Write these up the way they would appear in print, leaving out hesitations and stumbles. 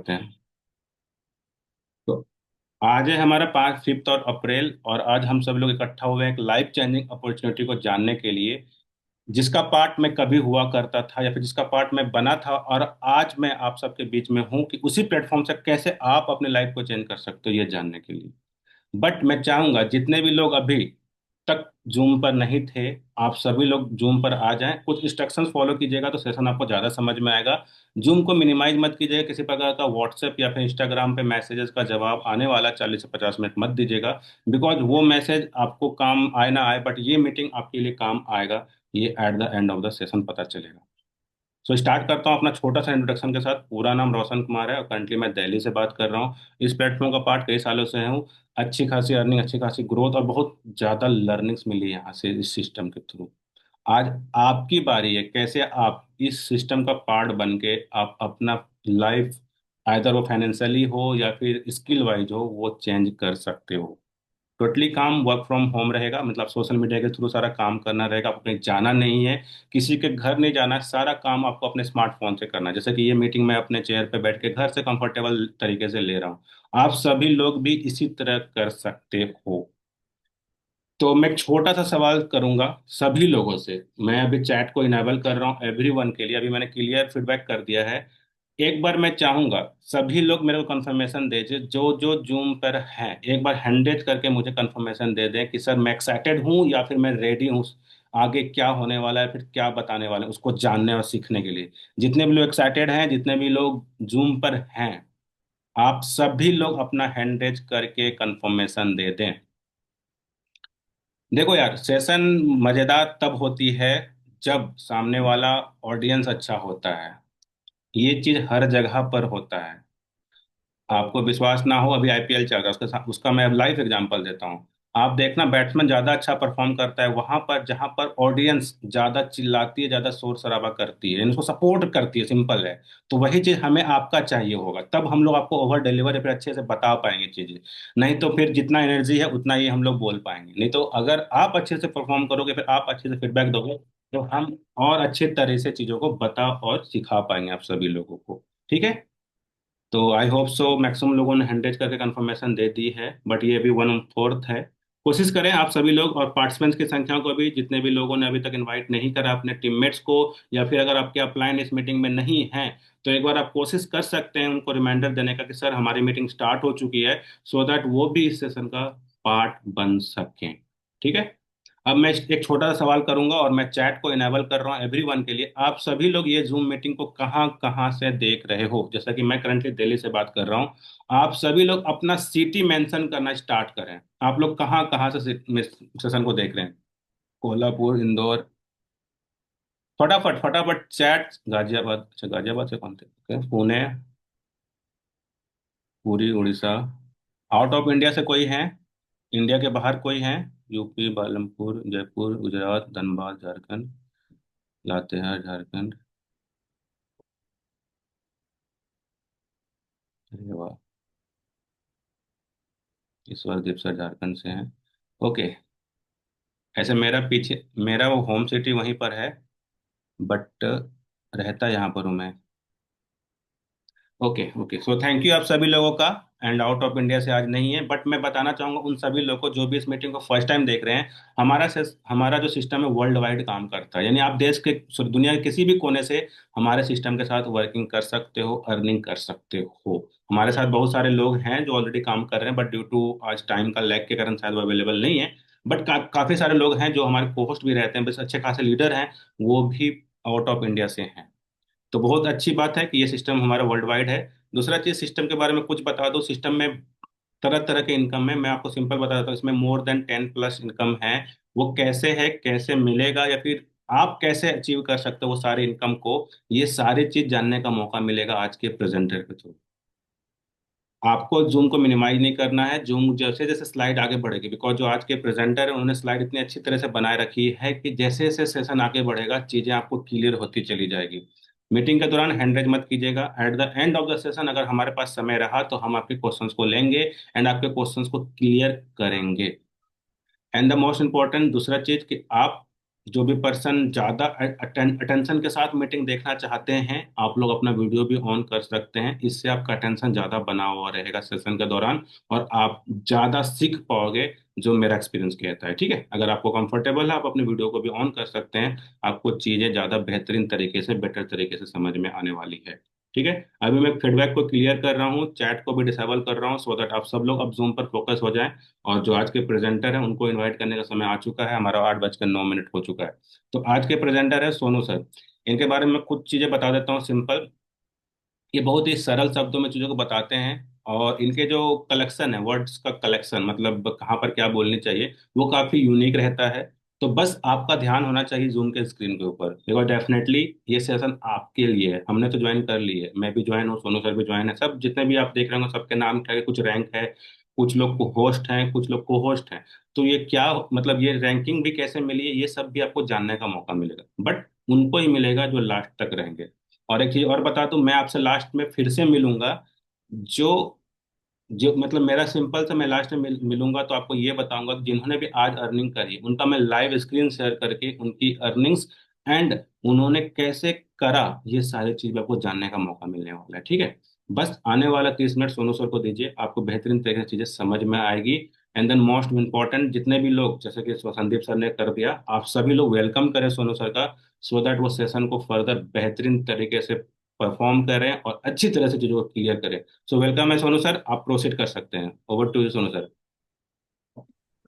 करते हैं। तो आज है हमारा 5 अप्रैल और आज हम सब लोग इकट्ठा हुए हैं एक लाइफ चेंजिंग अपॉर्चुनिटी को जानने के लिए, जिसका पार्ट मैं कभी हुआ करता था या फिर जिसका पार्ट मैं बना था, और आज मैं आप सबके बीच में हूं कि उसी प्लेटफॉर्म से कैसे आप अपने लाइफ को चेंज कर सकते हो ये जानने के लिए। बट मैं चाहूंगा जितने भी लोग अभी तक जूम पर नहीं थे, आप सभी लोग जूम पर आ जाएं। कुछ इंस्ट्रक्शंस फॉलो कीजिएगा तो सेशन आपको ज़्यादा समझ में आएगा। जूम को मिनिमाइज मत कीजिएगा, किसी प्रकार का व्हाट्सएप या फिर इंस्टाग्राम पे मैसेजेस का जवाब आने वाला 40 से 50 मिनट मत दीजिएगा। बिकॉज वो मैसेज आपको काम आए ना आए, बट ये मीटिंग आपके लिए काम आएगा। ये at the end of the session पता चलेगा। सो स्टार्ट करता हूँ अपना छोटा सा इंट्रोडक्शन के साथ। पूरा नाम रोशन कुमार है और करंटली मैं दिल्ली से बात कर रहा हूँ। इस प्लेटफॉर्म का पार्ट कई सालों से हूँ। अच्छी खासी अर्निंग, अच्छी खासी ग्रोथ और बहुत ज़्यादा लर्निंग्स मिली है यहाँ से इस सिस्टम के थ्रू। आज आपकी बारी है कैसे आप इस सिस्टम का पार्ट बन के आप अपना लाइफ, आइदर वो फाइनेंशियली हो या फिर स्किल वाइज हो, वो चेंज कर सकते हो। टोटली काम वर्क फ्रॉम होम रहेगा, मतलब सोशल मीडिया के थ्रू सारा काम करना रहेगा। आपको कहीं जाना नहीं है, किसी के घर नहीं जाना है, सारा काम आपको अपने स्मार्टफोन से करना है। जैसे कि ये मीटिंग मैं अपने चेयर पे बैठ के घर से कंफर्टेबल तरीके से ले रहा हूँ, आप सभी लोग भी इसी तरह कर सकते हो। तो मैं एक छोटा सा सवाल करूंगा सभी लोगों से। मैं अभी चैट को इनेबल कर रहा हूँ एवरीवन के लिए, अभी मैंने क्लियर फीडबैक कर दिया है। एक बार मैं चाहूंगा सभी लोग मेरे को कंफर्मेशन दे दे, जो जो जूम पर हैं, एक बार हैंडेज करके मुझे कंफर्मेशन दे दें कि सर मैं एक्साइटेड हूँ या फिर मैं रेडी हूँ आगे क्या होने वाला है, फिर क्या बताने वाले हैं उसको जानने और सीखने के लिए। जितने भी लोग एक्साइटेड हैं, जितने भी लोग जूम पर हैं, आप सभी लोग अपना हैंडेज करके कंफर्मेशन दे दें। देखो यार, सेशन मजेदार तब होती है जब सामने वाला ऑडियंस अच्छा होता है। ये चीज हर जगह पर होता है। आपको विश्वास ना हो, अभी आईपीएल चल रहा है, उसका मैं अब लाइव एग्जांपल देता हूँ। आप देखना, बैट्समैन ज्यादा अच्छा परफॉर्म करता है वहां पर जहां पर ऑडियंस ज्यादा चिल्लाती है, ज्यादा शोर शराबा करती है, इनको सपोर्ट करती है, सिंपल है। तो वही चीज हमें आपका चाहिए होगा, तब हम लोग आपको ओवर डिलीवर या फिर अच्छे से बता पाएंगे चीजें। नहीं तो फिर जितना एनर्जी है उतना ही हम लोग बोल पाएंगे। नहीं तो अगर आप अच्छे से परफॉर्म करोगे, फिर आप अच्छे से फीडबैक दोगे, तो हम और अच्छे तरह से चीजों को बता और सिखा पाएंगे आप सभी लोगों को। ठीक है। तो आई होप सो मैक्सिमम लोगों ने 100 करके कंफर्मेशन दे दी है, बट ये अभी 1/4 है। कोशिश करें आप सभी लोग, और पार्टिसिपेंट्स की संख्या को भी, जितने भी लोगों ने अभी तक इनवाइट नहीं करा अपने टीममेट्स को, या फिर अगर आपके अपलाइन इस मीटिंग में नहीं हैं, तो एक बार आप कोशिश कर सकते हैं उनको रिमाइंडर देने का कि सर हमारी मीटिंग स्टार्ट हो चुकी है, सो दैट वो भी इस सेशन का पार्ट बन सकें। ठीक है। अब मैं एक छोटा सा सवाल करूंगा और मैं चैट को इनेबल कर रहा हूँ एवरीवन के लिए। आप सभी लोग ये जूम मीटिंग को कहाँ कहाँ से देख रहे हो? जैसा कि मैं करंटली दिल्ली से बात कर रहा हूँ, आप सभी लोग अपना सिटी मेंशन करना स्टार्ट करें। आप लोग कहाँ कहाँ से सेशन को देख रहे हैं? कोल्हापुर, इंदौर, फटाफट फटाफट चैट। गाजियाबाद, अच्छा गाजियाबाद से कौन थे? Okay, पुणे, पूरी उड़ीसा। आउट ऑफ इंडिया से कोई है? इंडिया के बाहर कोई है? यूपी, बालमपुर, जयपुर, गुजरात, धनबाद, झारखंड, लातेहार, झारखंड। अरे वाह, ईश्वरदीप सर झारखंड से हैं। ओके। ऐसे मेरा पीछे, मेरा वो होम सिटी वहीं पर है, बट रहता यहाँ पर हूँ मैं। Okay okay, so thank you आप सभी लोगों का। एंड आउट ऑफ इंडिया से आज नहीं है, बट मैं बताना चाहूंगा उन सभी लोगों को जो भी इस मीटिंग को फर्स्ट टाइम देख रहे हैं। हमारा जो सिस्टम है वर्ल्ड वाइड काम करता है, यानी आप देश के, दुनिया के किसी भी कोने से हमारे सिस्टम के साथ वर्किंग कर सकते हो, अर्निंग कर सकते हो। हमारे साथ बहुत सारे लोग हैं जो ऑलरेडी काम कर रहे हैं, बट ड्यू टू आज टाइम का लैग के कारण शायद वो अवेलेबल नहीं है। बट काफी सारे लोग हैं जो हमारे कोहोस्ट भी रहते हैं, बस अच्छे खासे लीडर हैं, वो भी आउट ऑफ इंडिया से हैं। तो बहुत अच्छी बात है कि ये सिस्टम हमारा वर्ल्ड वाइड है। दूसरा चीज, सिस्टम के बारे में कुछ बता दो। सिस्टम में तरह तरह के इनकम है, मैं आपको सिंपल बता देता हूँ। इसमें मोर देन 10+ इनकम है। वो कैसे है, कैसे मिलेगा, या फिर आप कैसे अचीव कर सकते हो वो सारी इनकम को, ये सारी चीज जानने का मौका मिलेगा आज के प्रेजेंटर के थ्रू। आपको जूम को मिनिमाइज नहीं करना है। जूम जैसे जैसे स्लाइड आगे बढ़ेगी, बिकॉज जो आज के प्रेजेंटर है उन्होंने स्लाइड इतनी अच्छी तरह से बनाए रखी है कि जैसे जैसे सेशन आगे बढ़ेगा चीजें आपको क्लियर होती चली जाएगी। मीटिंग के दौरान हैंड रेज मत कीजिएगा। At the end of the session अगर हमारे पास समय रहा तो हम आपके क्वेश्चंस को लेंगे एंड आपके क्वेश्चंस को क्लियर करेंगे। एंड द मोस्ट इम्पोर्टेंट दूसरा चीज कि आप जो भी पर्सन ज्यादा अटेंशन के साथ मीटिंग देखना चाहते हैं, आप लोग अपना वीडियो भी ऑन कर सकते हैं। इससे आपका अटेंशन ज्यादा बना हुआ रहेगा सेशन के दौरान, और आप ज्यादा सीख पाओगे, जो मेरा एक्सपीरियंस कहता है। ठीक है, अगर आपको कंफर्टेबल है, आप अपने वीडियो को भी ऑन कर सकते हैं। आपको चीजें ज्यादा बेहतरीन तरीके से, बेटर तरीके से समझ में आने वाली है। ठीक है, अभी मैं फीडबैक को क्लियर कर रहा हूँ, चैट को भी डिसेबल कर रहा हूँ, सो दैट आप सब लोग अब जूम पर फोकस हो जाएं। और जो आज के प्रेजेंटर हैं उनको इनवाइट करने का समय आ चुका है, हमारा 8:09 हो चुका है। तो आज के प्रेजेंटर है सोनू सर। इनके बारे में कुछ चीजें बता देता हूँ सिंपल। ये बहुत ही सरल शब्दों में चीजों को बताते हैं, और इनके जो कलेक्शन है, वर्ड्स का कलेक्शन, मतलब कहाँ पर क्या बोलनी चाहिए, वो काफी यूनिक रहता है। तो बस आपका ध्यान होना चाहिए जूम के स्क्रीन के ऊपर, बिकॉज डेफिनेटली ये सेशन आपके लिए है। हमने तो ज्वाइन कर ली है, मैं भी ज्वाइन हूँ, सोनू सर भी ज्वाइन है, सब जितने भी आप देख रहे होंगे सबके नाम क्या है, कुछ रैंक है, कुछ लोग को होस्ट हैं, कुछ लोग को होस्ट हैं। तो ये क्या मतलब, ये रैंकिंग भी कैसे मिली है, ये सब भी आपको जानने का मौका मिलेगा, बट उनको ही मिलेगा जो लास्ट तक रहेंगे। और एक चीज और बता दूं, मैं आपसे लास्ट में फिर से मिलूंगा। जो जो मतलब मेरा सिंपल सा, मैं लास्ट में मिलूंगा तो आपको ये बताऊंगा कि जिन्होंने भी आज अर्निंग करी है, उनका मैं लाइव स्क्रीन शेयर करके उनकी अर्निंग्स एंड उन्होंने कैसे करा, ये सारी चीज आपको जानने का मौका मिलने वाला है। ठीक है, बस आने वाला 30 मिनट सोनू सर को दीजिए, आपको बेहतरीन तरीके से चीजें समझ में आएगी। एंड देन मोस्ट इम्पोर्टेंट, जितने भी लोग, जैसे कि संदीप सर ने कर दिया, आप सभी लोग वेलकम करें सोनू सर का, सो दैट वो सेशन को फर्दर बेहतरीन तरीके से परफॉर्म करें और अच्छी तरह से चीजों को क्लियर करें। सो वेलकम है सोनू सर, आप प्रोसीड कर सकते हैं। Over to you Sonu sir.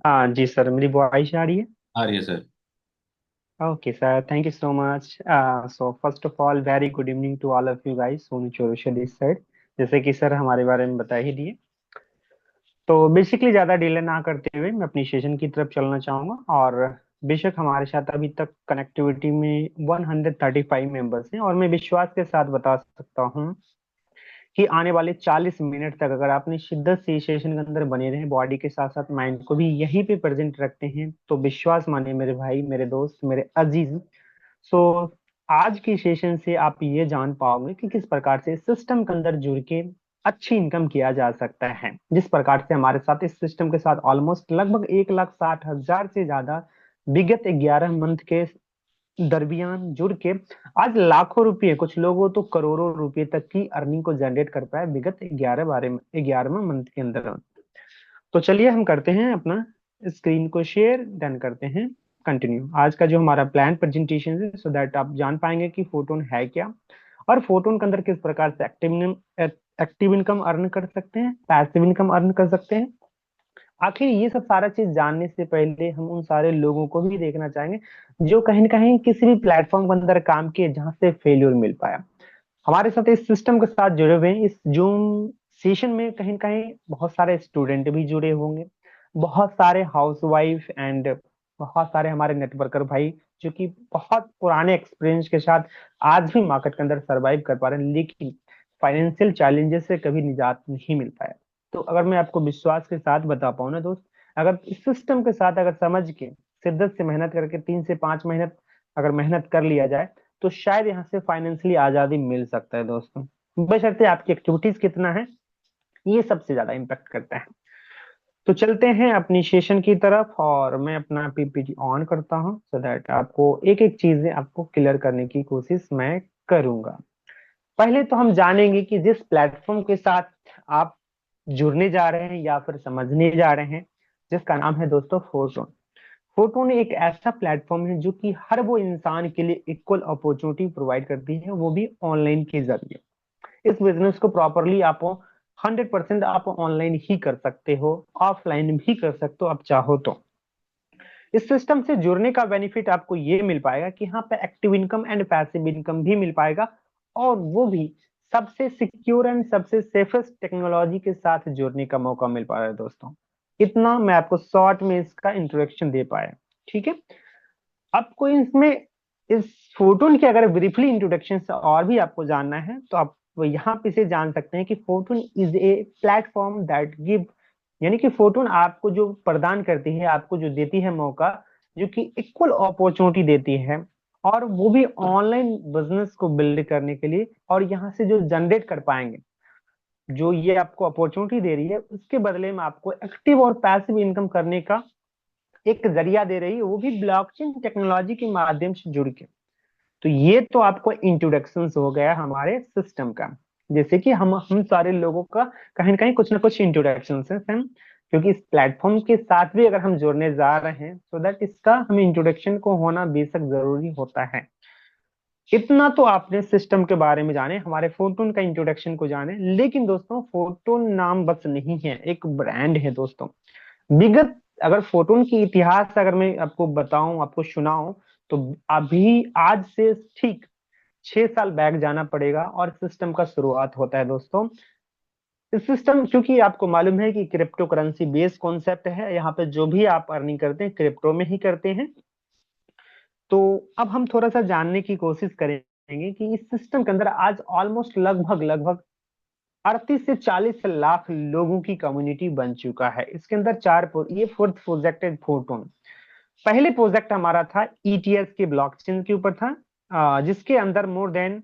हाँ जी सर, मेरी वॉइस आ रही है। आ रही है sir. Okay sir, thank you so much. So first of all, very good evening to all of you guys. Sonu Chaurasia this side. जैसे कि सर हमारे बारे में बता ही दिए, तो बेसिकली ज़्यादा डिले ना करते हुए मैं अपनी सेशन की तरफ चलना चाहूँगा। और बेशक हमारे साथ अभी तक कनेक्टिविटी में 135 मेंबर्स हैं, और मैं विश्वास के साथ बता सकता हूँ कि आने वाले 40 मिनट तक अगर आपने शिद्दत से इस सेशन के अंदर बने रहे, बॉडी के साथ साथ माइंड को भी यहीं पे प्रेजेंट रखते हैं, तो विश्वास माने मेरे भाई, मेरे दोस्त, मेरे अजीज। सो आज की सेशन से आप ये जान पाओगे कि किस प्रकार से सिस्टम के अंदर जुड़ के अच्छी इनकम किया जा सकता है। जिस प्रकार से हमारे साथ इस सिस्टम के साथ ऑलमोस्ट लगभग 1,60,000 से ज्यादा विगत 11 मंथ के दरमियान जुड़ के आज लाखों रुपए, कुछ लोगों तो करोड़ों रुपए तक की अर्निंग को जनरेट कर पाए विगत 11वें मंथ के अंदर। तो चलिए हम करते हैं अपना स्क्रीन को शेयर, डन करते हैं कंटिन्यू आज का जो हमारा प्लान प्रेजेंटेशन है, सो दैट आप जान पाएंगे कि फोटोन है क्या, और फोटोन के अंदर किस प्रकार से एक्टिव इनकम अर्न कर सकते हैं, पैसिव इनकम अर्न कर सकते हैं। आखिर ये सब सारा चीज जानने से पहले हम उन सारे लोगों को भी देखना चाहेंगे जो कहीं न कहीं किसी भी प्लेटफॉर्म के अंदर काम किए जहां से फेल्योर मिल पाया। हमारे साथ इस सिस्टम के साथ जुड़े हुए हैं, इस जूम सेशन में कहीं न कहीं बहुत सारे स्टूडेंट भी जुड़े होंगे, बहुत सारे हाउसवाइफ एंड बहुत सारे हमारे नेटवर्कर भाई, जो कि बहुत पुराने एक्सपीरियंस के साथ आज भी मार्केट के अंदर सरवाइव कर पा रहे हैं, लेकिन फाइनेंशियल चैलेंजेस से कभी निजात नहीं मिल पाया। तो अगर मैं आपको विश्वास के साथ बता पाऊँ ना दोस्त, अगर इस सिस्टम के साथ अगर समझ के शिद्दत से मेहनत करके 3 से 5 महीने अगर मेहनत कर लिया जाए, तो शायद यहाँ से फाइनेंशियली आजादी मिल सकता है दोस्तों। बशर्ते आपकी एक्टिविटीज कितना है, ये सबसे ज्यादा इम्पेक्ट करता है। तो चलते हैं अपनी सेशन की तरफ, और मैं अपना पीपीटी ऑन करता हूं, सो दैट आपको एक एक चीजें आपको क्लियर करने की कोशिश मैं करूंगा। पहले तो हम जानेंगे कि जिस प्लेटफॉर्म के साथ आप जुड़ने जा रहे हैं या फिर समझने जा रहे हैं, जिसका नाम है दोस्तों फोटोन। फोटोन एक ऐसा प्लेटफॉर्म है जो कि हर वो इंसान के लिए इक्वल अपॉर्चुनिटी प्रोवाइड करती है, वो भी ऑनलाइन के जरिए। इस बिजनेस को प्रॉपरली आप 100% आप ऑनलाइन ही कर सकते हो, ऑफलाइन भी कर सकते हो आप चाहो तो। इस सिस्टम से जुड़ने का बेनिफिट आपको ये मिल पाएगा कि यहाँ पे active income and passive income भी मिल पाएगा, और वो भी सबसे सिक्योर एंड सबसे सेफेस्ट टेक्नोलॉजी के साथ जुड़ने का मौका मिल पा रहा है दोस्तों। इतना मैं आपको शॉर्ट में इसका इंट्रोडक्शन दे पाया। ठीक है, आपको इसमें इस फोटोन के अगर ब्रीफली इंट्रोडक्शन से और भी आपको जानना है, तो आप यहाँ पे से जान सकते हैं कि photon is a platform that give, यानी कि फोटोन आपको जो प्रदान करती है, आपको जो देती है मौका, जो कि इक्वल अपॉर्चुनिटी देती है, और वो भी ऑनलाइन बिजनेस को बिल्ड करने के लिए, और यहाँ से जो जनरेट कर पाएंगे, जो ये आपको अपॉर्चुनिटी दे रही है, उसके बदले में आपको एक्टिव और पैसिव इनकम करने का एक जरिया दे रही है, वो भी ब्लॉकचेन टेक्नोलॉजी के माध्यम से जुड़ के। तो ये तो आपको इंट्रोडक्शन हो गया हमारे सिस्टम का। जैसे कि हम सारे लोगों का कहीं ना कहीं कुछ ना कुछ इंट्रोडक्शन है हम, क्योंकि इस प्लेटफॉर्म के साथ भी अगर हम जुड़ने जा रहे हैं, सो दैट इसका हमें इंट्रोडक्शन को होना बेशक जरूरी होता है। इतना तो आपने सिस्टम के बारे में जाने, हमारे फोटोन का इंट्रोडक्शन को जाने, लेकिन दोस्तों फोटोन नाम बस नहीं है, एक ब्रांड है दोस्तों। विगत अगर फोटोन की इतिहास अगर मैं आपको बताऊं, आपको सुनाऊं, तो अभी आज से ठीक 6 साल बैक जाना पड़ेगा और सिस्टम का शुरुआत होता है दोस्तों। इस सिस्टम, क्योंकि आपको मालूम है कि क्रिप्टो करेंसी बेस्ड कॉन्सेप्ट है, यहाँ पे जो भी आप अर्निंग करते हैं क्रिप्टो में ही करते हैं। तो अब हम थोड़ा सा जानने की कोशिश करेंगे कि इस सिस्टम के अंदर आज ऑलमोस्ट लगभग लगभग 38 से 40 लाख लोगों की कम्युनिटी बन चुका है। इसके अंदर ये फोर्थ प्रोजेक्ट है फोटोन। पहले प्रोजेक्ट हमारा था ईटीएस के ब्लॉकचेन के ऊपर था, जिसके अंदर मोर देन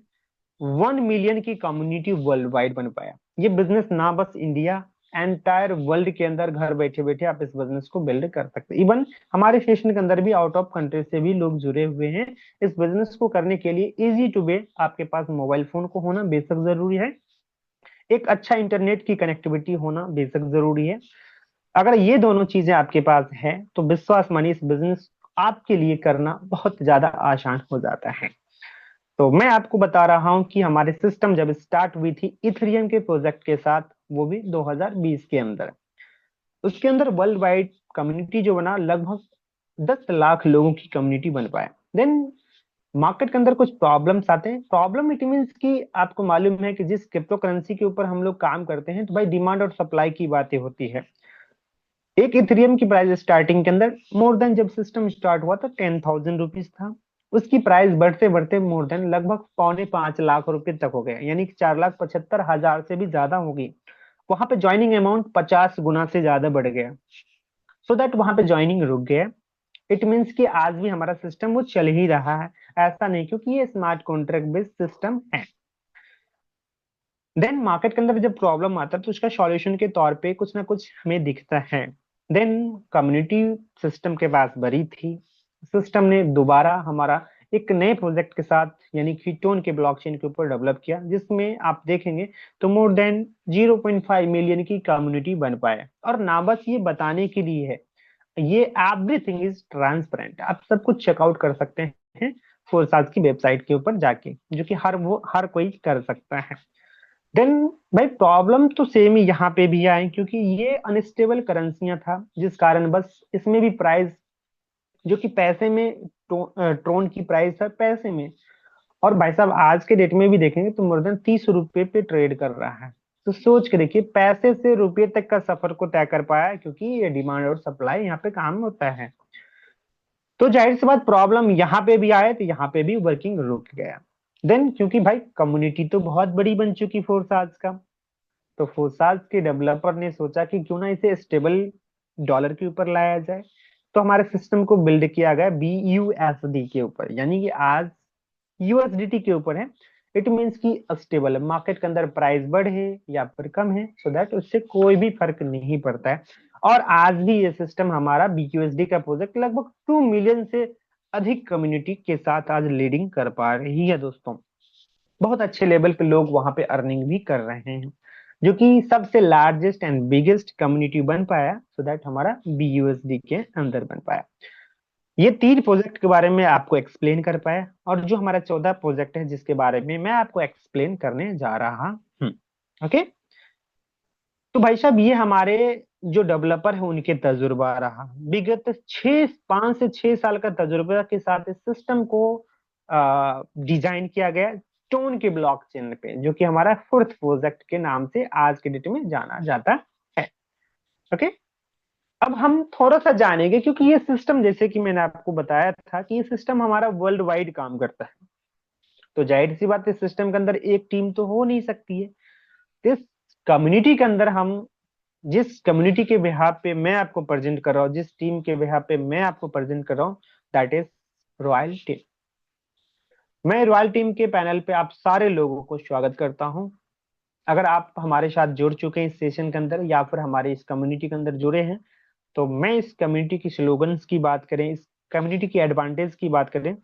1 मिलियन की कम्युनिटी वर्ल्ड वाइड बन पाया। ये बिजनेस ना बस इंडिया, एंटायर वर्ल्ड के अंदर घर बैठे बैठे आप इस बिजनेस को बिल्ड कर सकते हैं। इवन हमारे सेशन के अंदर भी आउट ऑफ कंट्री से भी लोग जुड़े हुए हैं। इस बिजनेस को करने के लिए इजी टू वे आपके पास मोबाइल फोन को होना बेशक जरूरी है, एक अच्छा इंटरनेट की कनेक्टिविटी होना बेशक जरूरी है। अगर ये दोनों चीजें आपके पास है तो विश्वास मानिए इस बिजनेस आपके लिए करना बहुत ज्यादा आसान हो जाता है। तो मैं आपको बता रहा हूं कि हमारे सिस्टम जब स्टार्ट हुई थी इथेरियम के प्रोजेक्ट के साथ, वो भी 2020 के अंदर, उसके अंदर वर्ल्ड वाइड कम्युनिटी जो बना लगभग 10 लाख लोगों की कम्युनिटी बन पाया। देन मार्केट के अंदर कुछ प्रॉब्लम्स आते हैं। प्रॉब्लम इट मीन्स कि आपको मालूम है कि जिस क्रिप्टो करेंसी के ऊपर हम लोग काम करते हैं, तो भाई डिमांड और सप्लाई की बातें होती है। एक इथेरियम की प्राइस स्टार्टिंग के अंदर मोर देन, जब सिस्टम स्टार्ट हुआ था 10,000 रुपीज था। उसकी प्राइस बढ़ते बढ़ते मोर देन लगभग 4.5 लाख रुपए तक हो गया, यानी कि 4,75,000 से भी ज्यादा हो गई। वहां पे ज्वाइनिंग अमाउंट 50 गुना से ज्यादा बढ़ गया। सो दैट वहां पे ज्वाइनिंग रुक गया। इट मीन्स कि आज भी हमारा सिस्टम वो चल ही रहा है, ऐसा नहीं, क्योंकि ये स्मार्ट कॉन्ट्रैक्ट बेस्ड सिस्टम है। देन मार्केट के अंदर जब प्रॉब्लम आता है तो उसका सॉल्यूशन के तौर पे कुछ ना कुछ हमें दिखता है। देन कम्युनिटी सिस्टम के पास बड़ी थी। सिस्टम ने दोबारा हमारा एक नए प्रोजेक्ट के साथ, यानी कीटोन के ब्लॉकचेन के ऊपर डेवलप किया, जिसमें आप देखेंगे तो मोर देन 0.5 मिलियन की कम्युनिटी बन पाए। और ना बस ये बताने के लिए है, ये एवरीथिंग इज ट्रांसपेरेंट, आप सब कुछ चेकआउट कर सकते हैं फोरसाज की वेबसाइट के ऊपर जाके, जो कि हर कोई कर सकता है। देन भाई प्रॉब्लम तो सेम ही यहाँ पे भी आए, क्योंकि ये अनस्टेबल करेंसियां था, जिस कारण बस इसमें भी प्राइस जो कि पैसे में, ट्रोन की प्राइस है पैसे में। और भाई साहब आज के डेट में भी देखेंगे तो मोर देन 30 रुपए पे ट्रेड कर रहा है। तो सोच के देखिए, पैसे से रुपये तक का सफर को तय कर पाया, क्योंकि ये डिमांड और सप्लाई यहाँ पे काम होता है। तो जाहिर सी बात प्रॉब्लम यहाँ पे भी आए, तो यहाँ पे भी वर्किंग रुक गया। देन क्योंकि भाई कम्युनिटी तो बहुत बड़ी बन चुकी फोर्साज का, तो फोर्साज के डेवलपर ने सोचा कि क्यों ना इसे स्टेबल डॉलर के ऊपर लाया जाए। तो हमारे सिस्टम को बिल्ड किया गया BUSD के ऊपर, यानी कि आज USDT के ऊपर है। इट मीन्स कि स्टेबल है, मार्केट के अंदर प्राइस बढ़े या फिर कम है, सो दैट उससे कोई भी फर्क नहीं पड़ता है। और आज भी ये सिस्टम हमारा BUSD का प्रोजेक्ट लगभग 2 मिलियन से अधिक कम्युनिटी के साथ आज लीडिंग कर पा रही है दोस्तों। बहुत अच्छे लेवल पे लोग वहां पे अर्निंग भी कर रहे हैं, जो कि सबसे लार्जेस्ट एंड बिगेस्ट कम्युनिटी बन पाया, सो दैट हमारा BUSD के अंदर बन पाया। ये 3 प्रोजेक्ट के बारे में आपको एक्सप्लेन कर पाया, और जो हमारा 14 प्रोजेक्ट है जिसके बारे में मैं आपको एक्सप्लेन करने जा रहा हूँ। ओके। तो भाई साहब ये हमारे जो डेवलपर है उनके तजुर्बा रहा, विगत 5 से 6 साल का तजुर्बा के साथ इस सिस्टम को डिजाइन किया गया टोन के ब्लॉकचेन पे, जो कि हमारा फोर्थ प्रोजेक्ट के नाम से आज के डेट में जाना जाता है। ओके। अब हम थोड़ा सा जानेंगे, क्योंकि ये सिस्टम जैसे कि मैंने आपको बताया था कि ये सिस्टम हमारा वर्ल्ड वाइड काम करता है। तो जाहिर सी बात है इस सिस्टम के अंदर एक टीम तो हो नहीं सकती है। तो इस कम्युनिटी के अंदर हम, जिस कम्युनिटी के बिहाफ पे मैं आपको प्रेजेंट कर रहा हूँ, जिस टीम के बिहाफ पे मैं आपको प्रेजेंट कर रहा हूँ, दैट इज रॉयल टीम। मैं रॉयल टीम के पैनल पे आप सारे लोगों को स्वागत करता हूँ। अगर आप हमारे साथ जुड़ चुके हैं इस सेशन के अंदर, या फिर हमारे इस कम्युनिटी के अंदर जुड़े हैं, तो मैं इस कम्युनिटी की स्लोगन्स की बात करें, इस कम्युनिटी की एडवांटेज की बात करें,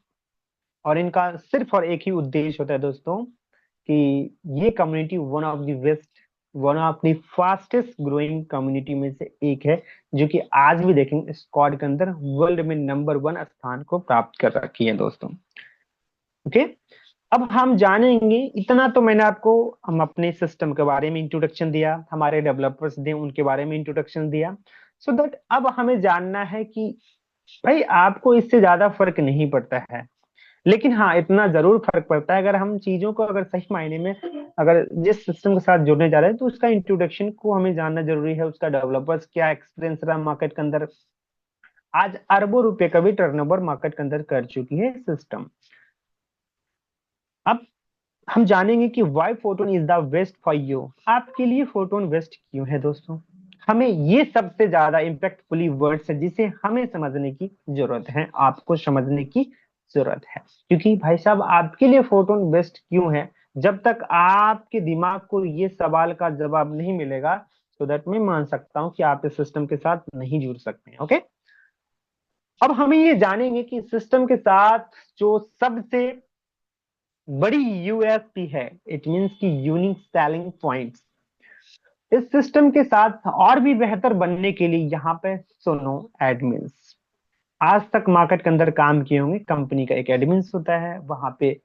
और इनका सिर्फ और एक ही उद्देश्य होता है दोस्तों, कि ये community one of the best, one of the fastest growing community में से एक है, जो कि आज भी देखेंगे स्क्वाड के अंदर वर्ल्ड में नंबर वन स्थान को प्राप्त कर रखी है दोस्तों। ओके, अब हम जानेंगे, इतना तो मैंने आपको, हम अपने सिस्टम के बारे में इंट्रोडक्शन दिया, हमारे डेवलपर्स थे उनके बारे में इंट्रोडक्शन दिया, सो दैट अब हमें जानना है कि भाई आपको इससे ज्यादा फर्क नहीं पड़ता है, लेकिन हाँ इतना जरूर फर्क पड़ता है, अगर हम चीजों को अगर सही मायने में, अगर जिस सिस्टम के साथ जुड़ने जा रहे हैं तो उसका इंट्रोडक्शन को हमें जानना जरूरी है, उसका डेवलपर्स क्या एक्सपीरियंस रहा मार्केट के अंदर। आज अरबों रुपए का भी टर्नओवर मार्केट के अंदर कर चुकी है सिस्टम। अब हम जानेंगे कि why photon is the best for you, आपके लिए फोटोन बेस्ट क्यों है दोस्तों। हमें ये सबसे ज्यादा इम्पैक्टफुली वर्ड्स है जिसे हमें समझने की जरूरत है, आपको समझने की जरूरत है, क्योंकि भाई साहब आपके लिए फोटोन बेस्ट क्यों है, जब तक आपके दिमाग को ये सवाल का जवाब नहीं मिलेगा, सो दैट मैं मान सकता हूं कि आप इस सिस्टम के साथ नहीं जुड़ सकते हैं। ओके, अब हमें ये जानेंगे कि सिस्टम के साथ जो सबसे बड़ी यूएसपी है, इट मींस की यूनिक सेलिंग पॉइंट्स, इस सिस्टम के साथ और भी बेहतर बनने के लिए यहाँ पे सुनो एडमिन्स। आज तक मार्केट के अंदर काम किए होंगे, कंपनी का एक एडमिन्स होता है, वहां पे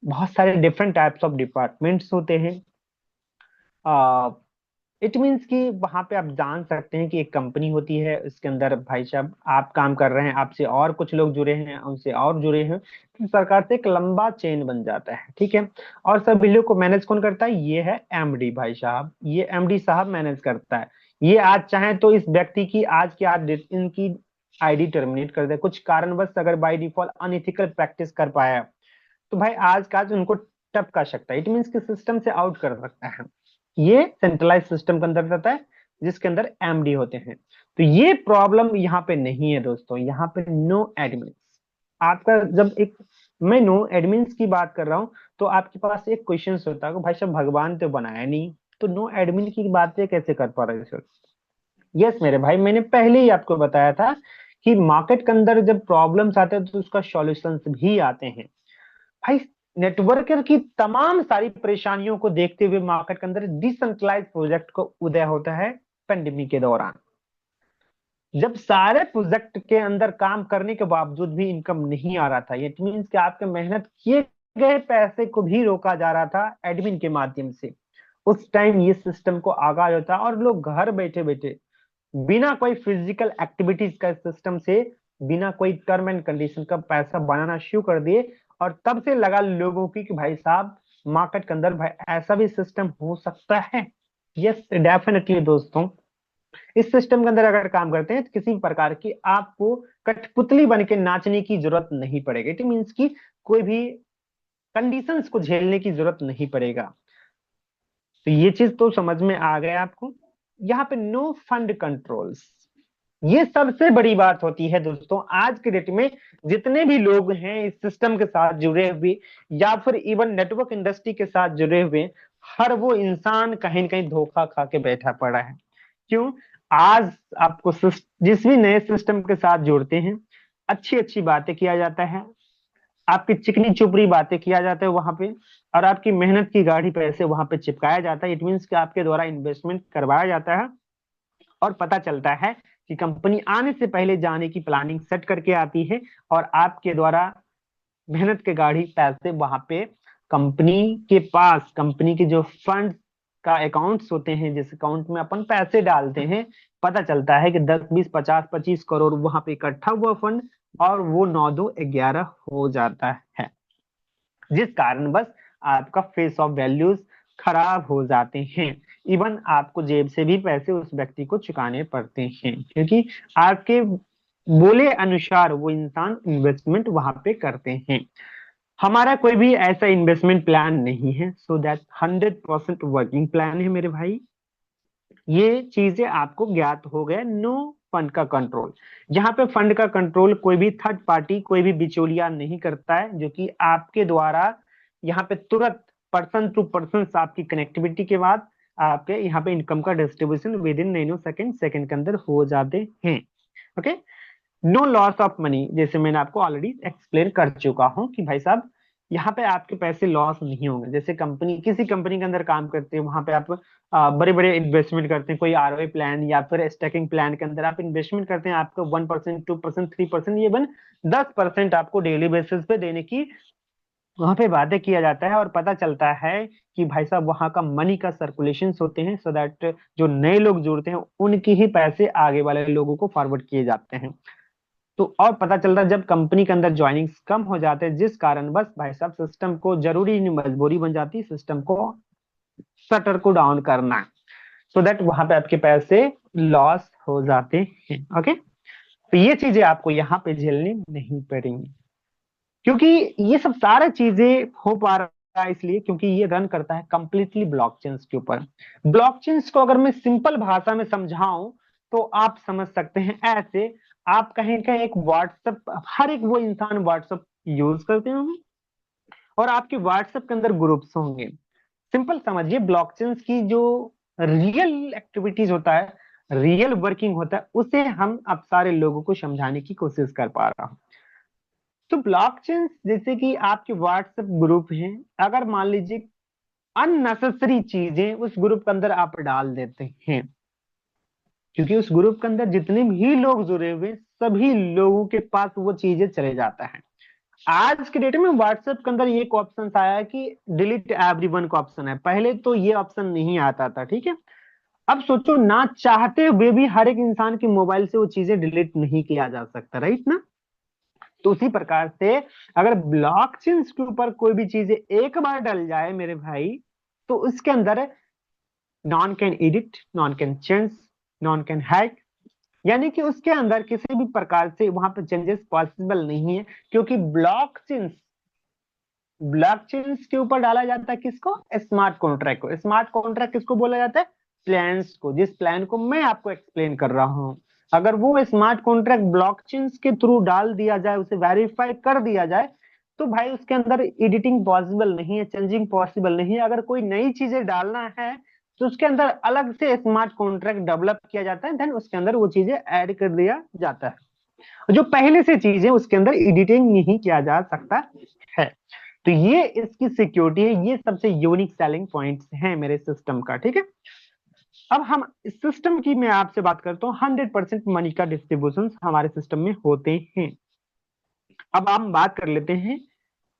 बहुत सारे डिफरेंट टाइप्स ऑफ डिपार्टमेंट्स होते हैं। इट मीन्स कि वहां पे आप जान सकते हैं कि एक कंपनी होती है, इसके अंदर भाई साहब आप काम कर रहे हैं, आपसे और कुछ लोग जुड़े हैं, उनसे और जुड़े हैं, तो सरकार से एक लंबा चेन बन जाता है, ठीक है। और सभी लोग को मैनेज कौन करता है, ये है एमडी भाई साहब, ये एमडी साहब मैनेज करता है। ये आज चाहे तो इस व्यक्ति की आज की आज इनकी आईडी टर्मिनेट कर दे, कुछ कारणवश अगर बाय डिफॉल्ट अनइथिकल प्रैक्टिस कर पाया, तो भाई आज का आज उनको टपका सकता है, इट मीन्स कि सिस्टम से आउट कर सकता है। ये सेंट्रलाइज सिस्टम के अंदर रहता है, जिसके अंदर एमडी होते हैं। तो ये प्रॉब्लम यहाँ पे नहीं है दोस्तों, यहाँ पे नो एडमिन। आपका जब एक, मैं नो एडमिन्स की बात कर रहा हूँ, तो आपके पास एक क्वेश्चन होता है कि भाई साहब भगवान तो बनाया नहीं, तो नो एडमिन की बात पे कैसे कर पा रहे सर। यस मेरे भाई, मैंने पहले ही आपको बताया था कि मार्केट के अंदर जब प्रॉब्लम्स आते हैं तो उसका सॉल्यूशंस भी आते हैं। भाई नेटवर्कर की तमाम सारी परेशानियों को देखते हुए मार्केट के अंदर डिसेंट्रलाइज प्रोजेक्ट को उदय होता है पेंडेमिक के दौरान, जब सारे प्रोजेक्ट के अंदर काम करने के बावजूद भी इनकम नहीं आ रहा था। इट मीन्स कि आपके मेहनत किए गए पैसे को भी रोका जा रहा था एडमिन के माध्यम से। उस टाइम ये सिस्टम को आगाज होता और लोग घर बैठे बैठे बिना कोई फिजिकल एक्टिविटीज का सिस्टम से, बिना कोई टर्म एंड कंडीशन का पैसा बनाना शुरू कर दिए। और तब से लगा लोगों की कि भाई साहब मार्केट के अंदर भाई ऐसा भी सिस्टम हो सकता है। यस डेफिनेटली दोस्तों, इस सिस्टम के अंदर अगर काम करते हैं तो किसी भी प्रकार की आपको कठपुतली बन के नाचने की जरूरत नहीं पड़ेगी, इट मीन्स की कोई भी कंडीशंस को झेलने की जरूरत नहीं पड़ेगा। तो ये चीज तो समझ में आ गया आपको। यहाँ पे नो फंड कंट्रोल्स, ये सबसे बड़ी बात होती है दोस्तों आज के डेट में। जितने भी लोग हैं इस सिस्टम के साथ जुड़े हुए या फिर इवन नेटवर्क इंडस्ट्री के साथ जुड़े हुए, हर वो इंसान कहीं न कहीं धोखा खा के बैठा पड़ा है। क्यों? आज आपको जिस भी नए सिस्टम के साथ जोड़ते हैं, अच्छी अच्छी बातें किया जाता है, आपकी चिकनी चुपड़ी बातें किया जाता है वहां पे, और आपकी मेहनत की गाढ़ी पैसे वहां पे चिपकाया जाता है। इट मीन्स कि आपके द्वारा इन्वेस्टमेंट करवाया जाता है, और पता चलता है कि कंपनी आने से पहले जाने की प्लानिंग सेट करके आती है, और आपके द्वारा मेहनत के गाढ़ी पैसे वहां पे कंपनी के पास, कंपनी के जो फंड का अकाउंट्स होते हैं, जिस अकाउंट में अपन पैसे डालते हैं, पता चलता है कि 10 20 50 25 करोड़ वहां पे इकट्ठा हुआ फंड, और वो 9 2 11 हो जाता है, जिस कारण बस आपका फेस ऑफ वैल्यूज खराब हो जाते हैं। इवन आपको जेब से भी पैसे उस व्यक्ति को चुकाने पड़ते हैं, क्योंकि आपके बोले अनुसार वो इंसान इन्वेस्टमेंट वहां पे करते हैं। हमारा कोई भी ऐसा इन्वेस्टमेंट प्लान नहीं है, सो दैट 100% वर्किंग प्लान है मेरे भाई। ये चीजें आपको ज्ञात हो गया। नो फंड का कंट्रोल, यहाँ पे फंड का कंट्रोल कोई भी थर्ड पार्टी, कोई भी बिचौलिया नहीं करता है, जो कि आपके द्वारा यहाँ पे तुरंत पर्सन टू पर्सन आपकी कनेक्टिविटी के बाद आपके यहाँ पे इनकम का distribution within nano second second के अंदर हो जाते हैं। Okay, no loss of money, जैसे मैंने आपको ऑलरेडी एक्सप्लेन कर चुका हूं कि भाई साहब यहाँ पे आपके पैसे लॉस नहीं होंगे। जैसे कंपनी, किसी कंपनी के अंदर काम करते हैं, वहां पे आप बड़े बड़े इन्वेस्टमेंट करते हैं, कोई आरओआई प्लान या फिर स्टैकिंग प्लान के अंदर आप इन्वेस्टमेंट करते हैं, आपको 1%, 2%, 3%, इवन 10% आपको डेली बेसिस पे देने की वहां पे वादे किया जाता है। और पता चलता है कि भाई साहब वहां का मनी का सर्कुलेशन होते हैं, सो दैट जो नए लोग जुड़ते हैं उनकी ही पैसे आगे वाले लोगों को फॉरवर्ड किए जाते हैं। तो और पता चलता है जब कंपनी के अंदर ज्वाइनिंग्स कम हो जाते हैं, जिस कारण बस भाई साहब सिस्टम को जरूरी नहीं, मजबूरी बन जाती है सिस्टम को शटर को डाउन करना, सो दैट वहां पे आपके पैसे लॉस हो जाते हैं। ओके, तो ये चीजें आपको यहाँ पे झेलनी नहीं पड़ेंगी, क्योंकि ये सब सारा चीजें हो पा रहा है इसलिए क्योंकि ये रन करता है कंप्लीटली ब्लॉकचेन्स के ऊपर। ब्लॉकचेन्स को अगर मैं सिंपल भाषा में समझाऊं तो आप समझ सकते हैं ऐसे, आप कहीं का एक व्हाट्सएप, हर एक वो इंसान व्हाट्सएप यूज करते होंगे और आपके व्हाट्सएप के अंदर ग्रुप्स होंगे। सिंपल समझिए, ब्लॉकचेन्स की जो रियल एक्टिविटीज होता है, रियल वर्किंग होता है, उसे हम अब सारे लोगों को समझाने की कोशिश कर पा रहा हूं। तो ब्लॉकचेन जैसे कि आपके व्हाट्सएप ग्रुप हैं, अगर मान लीजिए अननेसेसरी चीजें उस ग्रुप के अंदर आप डाल देते हैं, क्योंकि उस ग्रुप के अंदर जितने भी लोग जुड़े हुए सभी लोगों के पास वो चीजें चले जाता है। आज के डेट में व्हाट्सएप के अंदर एक ऑप्शन आया है कि डिलीट एवरीवन का ऑप्शन है, पहले तो ये ऑप्शन नहीं आता था, ठीक है। अब सोचो, ना चाहते हुए भी हर एक इंसान के मोबाइल से वो चीजें डिलीट नहीं किया जा सकता, राइट ना। तो उसी प्रकार से अगर ब्लॉकचेन के ऊपर कोई भी चीजें एक बार डल जाए मेरे भाई, तो उसके अंदर non can edit, non can change, non can hack, यानी कि उसके अंदर किसी भी प्रकार से वहां पे चेंजेस पॉसिबल नहीं है, क्योंकि ब्लॉकचेन, ब्लॉकचेन के ऊपर डाला जाता है किसको, स्मार्ट कॉन्ट्रैक्ट को। स्मार्ट कॉन्ट्रैक्ट किसको बोला जाता है, प्लान्स को, जिस प्लान को मैं आपको एक्सप्लेन कर रहा हूं। अगर वो स्मार्ट कॉन्ट्रैक्ट ब्लॉकचेन के थ्रू डाल दिया जाए, उसे वेरीफाई कर दिया जाए, तो भाई उसके अंदर एडिटिंग पॉसिबल नहीं है, चेंजिंग पॉसिबल नहीं है। अगर कोई नई चीजें डालना है तो उसके अंदर अलग से स्मार्ट कॉन्ट्रैक्ट डेवलप किया जाता है, देन उसके अंदर वो चीजें ऐड कर दिया जाता है। जो पहले से चीजें उसके अंदर एडिटिंग नहीं किया जा सकता है। तो ये इसकी सिक्योरिटी है, ये सबसे यूनिक सेलिंग पॉइंट्स हैं मेरे सिस्टम का, ठीक है। अब हम इस सिस्टम की मैं आपसे बात करता हूँ, 100% मनी का डिस्ट्रीब्यूशन हमारे सिस्टम में होते हैं। अब हम बात कर लेते हैं,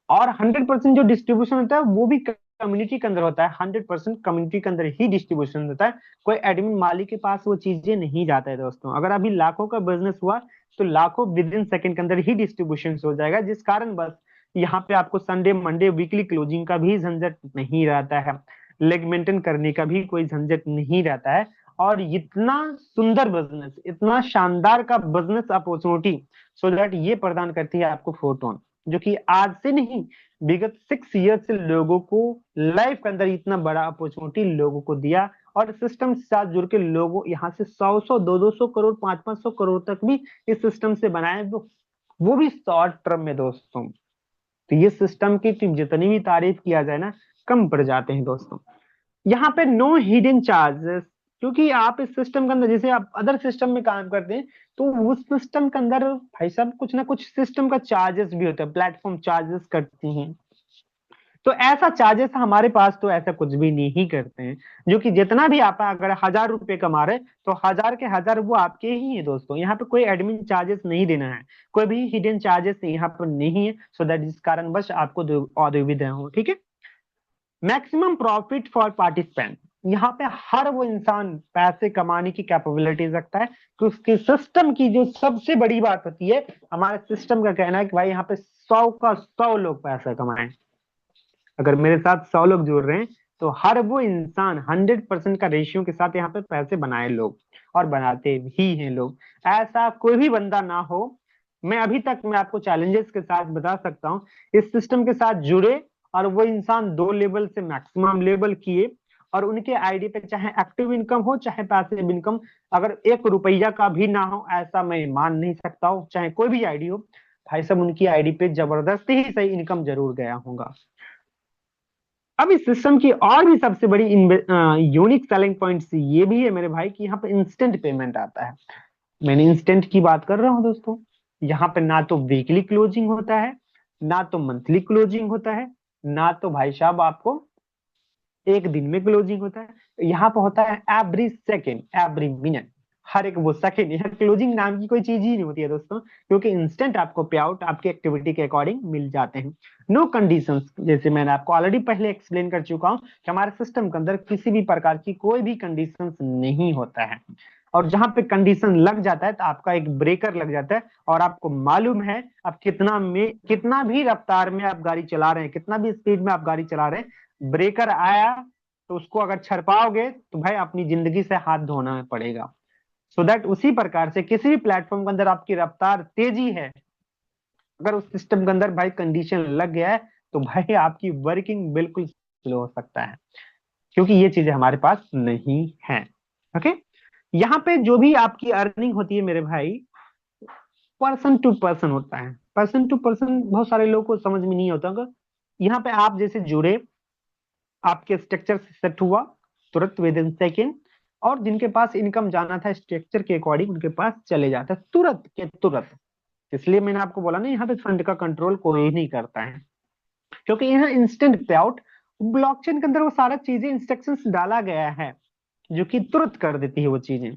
और 100% जो डिस्ट्रीब्यूशन होता है वो भी कम्युनिटी के अंदर होता है, 100% कम्युनिटी के अंदर ही डिस्ट्रीब्यूशन होता है। कोई एडमिन मालिक के पास वो चीजें नहीं जाता है दोस्तों। अगर अभी लाखों का बिजनेस हुआ तो लाखों विद इन सेकंड के अंदर ही डिस्ट्रीब्यूशन हो जाएगा, जिस कारण बस यहाँ पे आपको संडे मंडे वीकली क्लोजिंग का भी झंझट नहीं रहता है, लेग मेंटेन करने का भी कोई झंझट नहीं रहता है। और इतना सुंदर बिजनेस, इतना शानदार का बिजनेस अपॉर्चुनिटी, सो दैट ये प्रदान करती है आपको फोटोन, जो कि आज से नहीं, विगत 6 ईयर से लोगों को लाइफ के अंदर इतना बड़ा अपॉर्चुनिटी लोगों को दिया। और सिस्टम के साथ जुड़ के लोगों यहाँ से 100 100 200 करोड़ 500 करोड़ तक भी इस सिस्टम से बनाए, वो भी शॉर्ट टर्म में दोस्तों। तो ये सिस्टम की जितनी भी तारीफ किया जाए ना, कम पड़ जाते हैं दोस्तों। यहाँ पे नो हिडन चार्जेस, क्योंकि आप इस सिस्टम के अंदर, जैसे आप अदर सिस्टम में काम करते हैं, तो उस सिस्टम के अंदर भाई साहब कुछ ना कुछ सिस्टम का चार्जेस भी होता है, प्लेटफॉर्म चार्जेस करती हैं। तो ऐसा चार्जेस हमारे पास तो ऐसा कुछ भी नहीं करते हैं, जो कि जितना भी आप अगर 1,000 रुपए कमा रहे तो 1,000 के 1,000 वो आपके ही है दोस्तों। यहाँ पे कोई एडमिन चार्जेस नहीं देना है, कोई भी हिडन चार्जेस यहाँ पर नहीं है, सो दैट जिस कारण बस आपको असुविधा हो, ठीक है। मैक्सिमम प्रॉफिट फॉर पार्टिसिपेंट, यहाँ पे हर वो इंसान पैसे कमाने की कैपेबिलिटीज रखता है, कि उसके सिस्टम की जो सबसे बड़ी बात होती है, हमारे सिस्टम का कहना है कि भाई यहाँ पे 100 का 100 लोग पैसा कमाएं। अगर मेरे साथ 100 लोग जुड़ रहे हैं तो हर वो इंसान 100% का रेशियो के साथ यहाँ पे पैसे बनाए लोग, और बनाते भी हैं लोग। ऐसा कोई भी बंदा ना हो, मैं अभी तक मैं आपको चैलेंजेस के साथ बता सकता हूँ, इस सिस्टम के साथ जुड़े और वो इंसान 2 लेवल से मैक्सिमम लेवल किए, और उनके आईडी पे चाहे एक्टिव इनकम हो चाहे पैसिव इनकम, अगर 1 रुपया का भी ना हो, ऐसा मैं मान नहीं सकता हूँ, चाहे कोई भी आईडी हो, भाई साहब उनकी आईडी पे जबरदस्ती ही सही इनकम जरूर गया होगा। अब इस सिस्टम की और भी सबसे बड़ी यूनिक सेलिंग पॉइंट्स ये भी है मेरे भाई कि यहाँ पे इंस्टेंट पेमेंट आता है। मैंने इंस्टेंट की बात कर रहा हूँ दोस्तों। यहाँ पे ना तो वीकली क्लोजिंग होता है, ना तो मंथली क्लोजिंग होता है, ना तो भाई साहब आपको एक दिन में क्लोजिंग होता है। यहाँ पे होता है एवरी सेकेंड, एवरी मिनट, हर एक वो सेकेंड। यहाँ क्लोजिंग नाम की कोई चीज ही नहीं होती है दोस्तों, क्योंकि इंस्टेंट आपको पे आउट आपकी एक्टिविटी के अकॉर्डिंग मिल जाते हैं। नो कंडीशंस, जैसे मैंने आपको ऑलरेडी पहले एक्सप्लेन कर चुका हूँ कि हमारे सिस्टम के अंदर किसी भी प्रकार की कोई भी कंडीशंस नहीं होता है। और जहां पे कंडीशन लग जाता है तो आपका एक ब्रेकर लग जाता है, और आपको मालूम है आप कितना भी रफ्तार में आप गाड़ी चला रहे हैं, कितना भी स्पीड में आप गाड़ी चला रहे हैं, ब्रेकर आया तो उसको अगर छड़पाओगे तो भाई अपनी जिंदगी से हाथ धोना पड़ेगा। सो दैट उसी प्रकार से किसी भी प्लेटफॉर्म के अंदर आपकी रफ्तार तेजी है, अगर उस सिस्टम के अंदर भाई कंडीशन लग गया है तो भाई आपकी वर्किंग बिल्कुल स्लो हो सकता है, क्योंकि ये चीजें हमारे पास नहीं है। ओके। यहाँ पे जो भी आपकी अर्निंग होती है मेरे भाई, पर्सन टू पर्सन होता है। पर्सन टू पर्सन बहुत सारे लोगों को समझ में नहीं होता होगा। यहाँ पे आप जैसे जुड़े, आपके स्ट्रक्चर से सेट हुआ तुरंत विद इन सेकेंड, और जिनके पास इनकम जाना था स्ट्रक्चर के अकॉर्डिंग उनके पास चले जाता है तुरंत के तुरंत। इसलिए मैंने आपको बोला ना, यहाँ पे फंड का कंट्रोल कोई नहीं करता है, क्योंकि यहाँ इंस्टेंट पे आउट, ब्लॉकचेन के अंदर वो सारा चीजें इंस्ट्रक्शंस डाला गया है जो कि तुरंत कर देती है वो चीजें।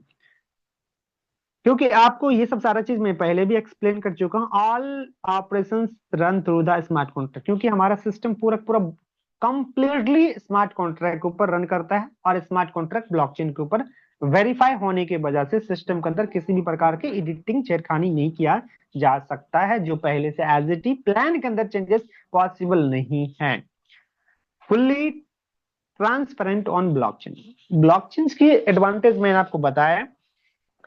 क्योंकि आपको ये सब सारा चीज मैं पहले भी एक्सप्लेन कर चुका हूँ, all operations run through the smart contract, क्योंकि हमारा सिस्टम पूरा पूरा कंप्लीटली स्मार्ट कॉन्ट्रैक्ट के ऊपर रन करता है, और स्मार्ट कॉन्ट्रैक्ट ब्लॉकचेन के ऊपर वेरीफाई होने की वजह से सिस्टम के अंदर किसी भी प्रकार की एडिटिंग छेड़खानी नहीं किया जा सकता है, जो पहले से एज इट इज प्लान के अंदर चेंजेस पॉसिबल नहीं है। Fully transparent on blockchain. Blockchain की एडवांटेज मैंने आपको बताया।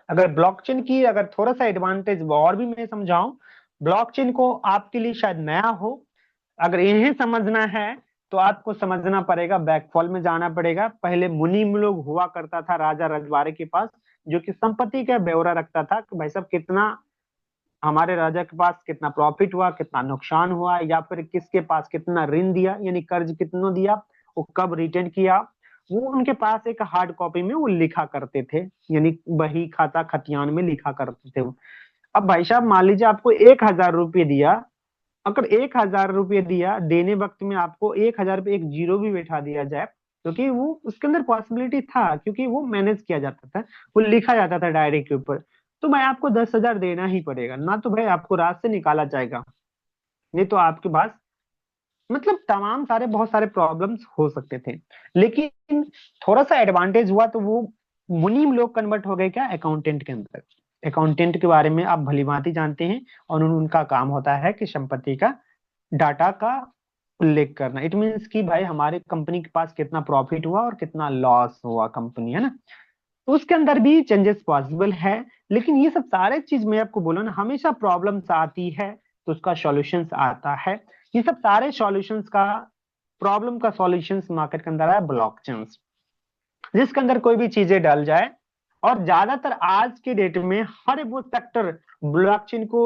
अगर ब्लॉकचेन की अगर थोड़ा सा एडवांटेज और भी मैं समझाऊं, ब्लॉकचेन को आपके लिए शायद नया हो, अगर इन्हें समझना है तो आपको समझना पड़ेगा, बैकफॉल में जाना पड़ेगा। पहले मुनीम लोग हुआ करता था राजा रजवाड़े के पास, जो कि संपत्ति का ब्यौरा रखता था कि भाई साहब कितना हमारे राजा के पास कितना प्रॉफिट हुआ, कितना नुकसान हुआ, या फिर किसके पास कितना ऋण दिया, यानी कर्ज कितना दिया, वो कब रिटर्न किया, वो उनके पास एक हार्ड कॉपी में वो लिखा करते थे, यानी बही खाता खतियान में लिखा करते थे वो। अब भाई साहब मान लीजिए आपको 1,000 रुपये दिया, अगर 1,000 रुपये दिया, देने वक्त में आपको 1,000 पे एक जीरो भी बैठा दिया जाए, क्योंकि वो उसके अंदर पॉसिबिलिटी था, क्योंकि वो मैनेज किया जाता था, वो लिखा जाता था डायरी के ऊपर, तो भाई आपको 10,000 देना ही पड़ेगा ना, तो भाई आपको रात से निकाला जाएगा, नहीं तो आपके पास मतलब तमाम सारे बहुत सारे प्रॉब्लम्स हो सकते थे। लेकिन थोड़ा सा एडवांटेज हुआ तो वो मुनीम लोग कन्वर्ट हो गए क्या, अकाउंटेंट के अंदर। अकाउंटेंट के बारे में आप भली भांति जानते हैं, और उनका काम होता है कि संपत्ति का डाटा का उल्लेख करना। इट मीन्स कि भाई हमारे कंपनी के पास कितना प्रॉफिट हुआ और कितना लॉस हुआ कंपनी, है ना। तो उसके अंदर भी चेंजेस पॉसिबल है। लेकिन ये सब सारे चीज मैं आपको बोला ना, हमेशा प्रॉब्लम्स आती है तो उसका सॉल्यूशंस आता है। ये सब सारे सॉल्यूशंस का, प्रॉब्लम का सॉल्यूशंस मार्केट के अंदर है ब्लॉकचेन्स, जिसके अंदर कोई भी चीजें डल जाए। और ज्यादातर आज के डेट में हर वो सेक्टर ब्लॉकचेन को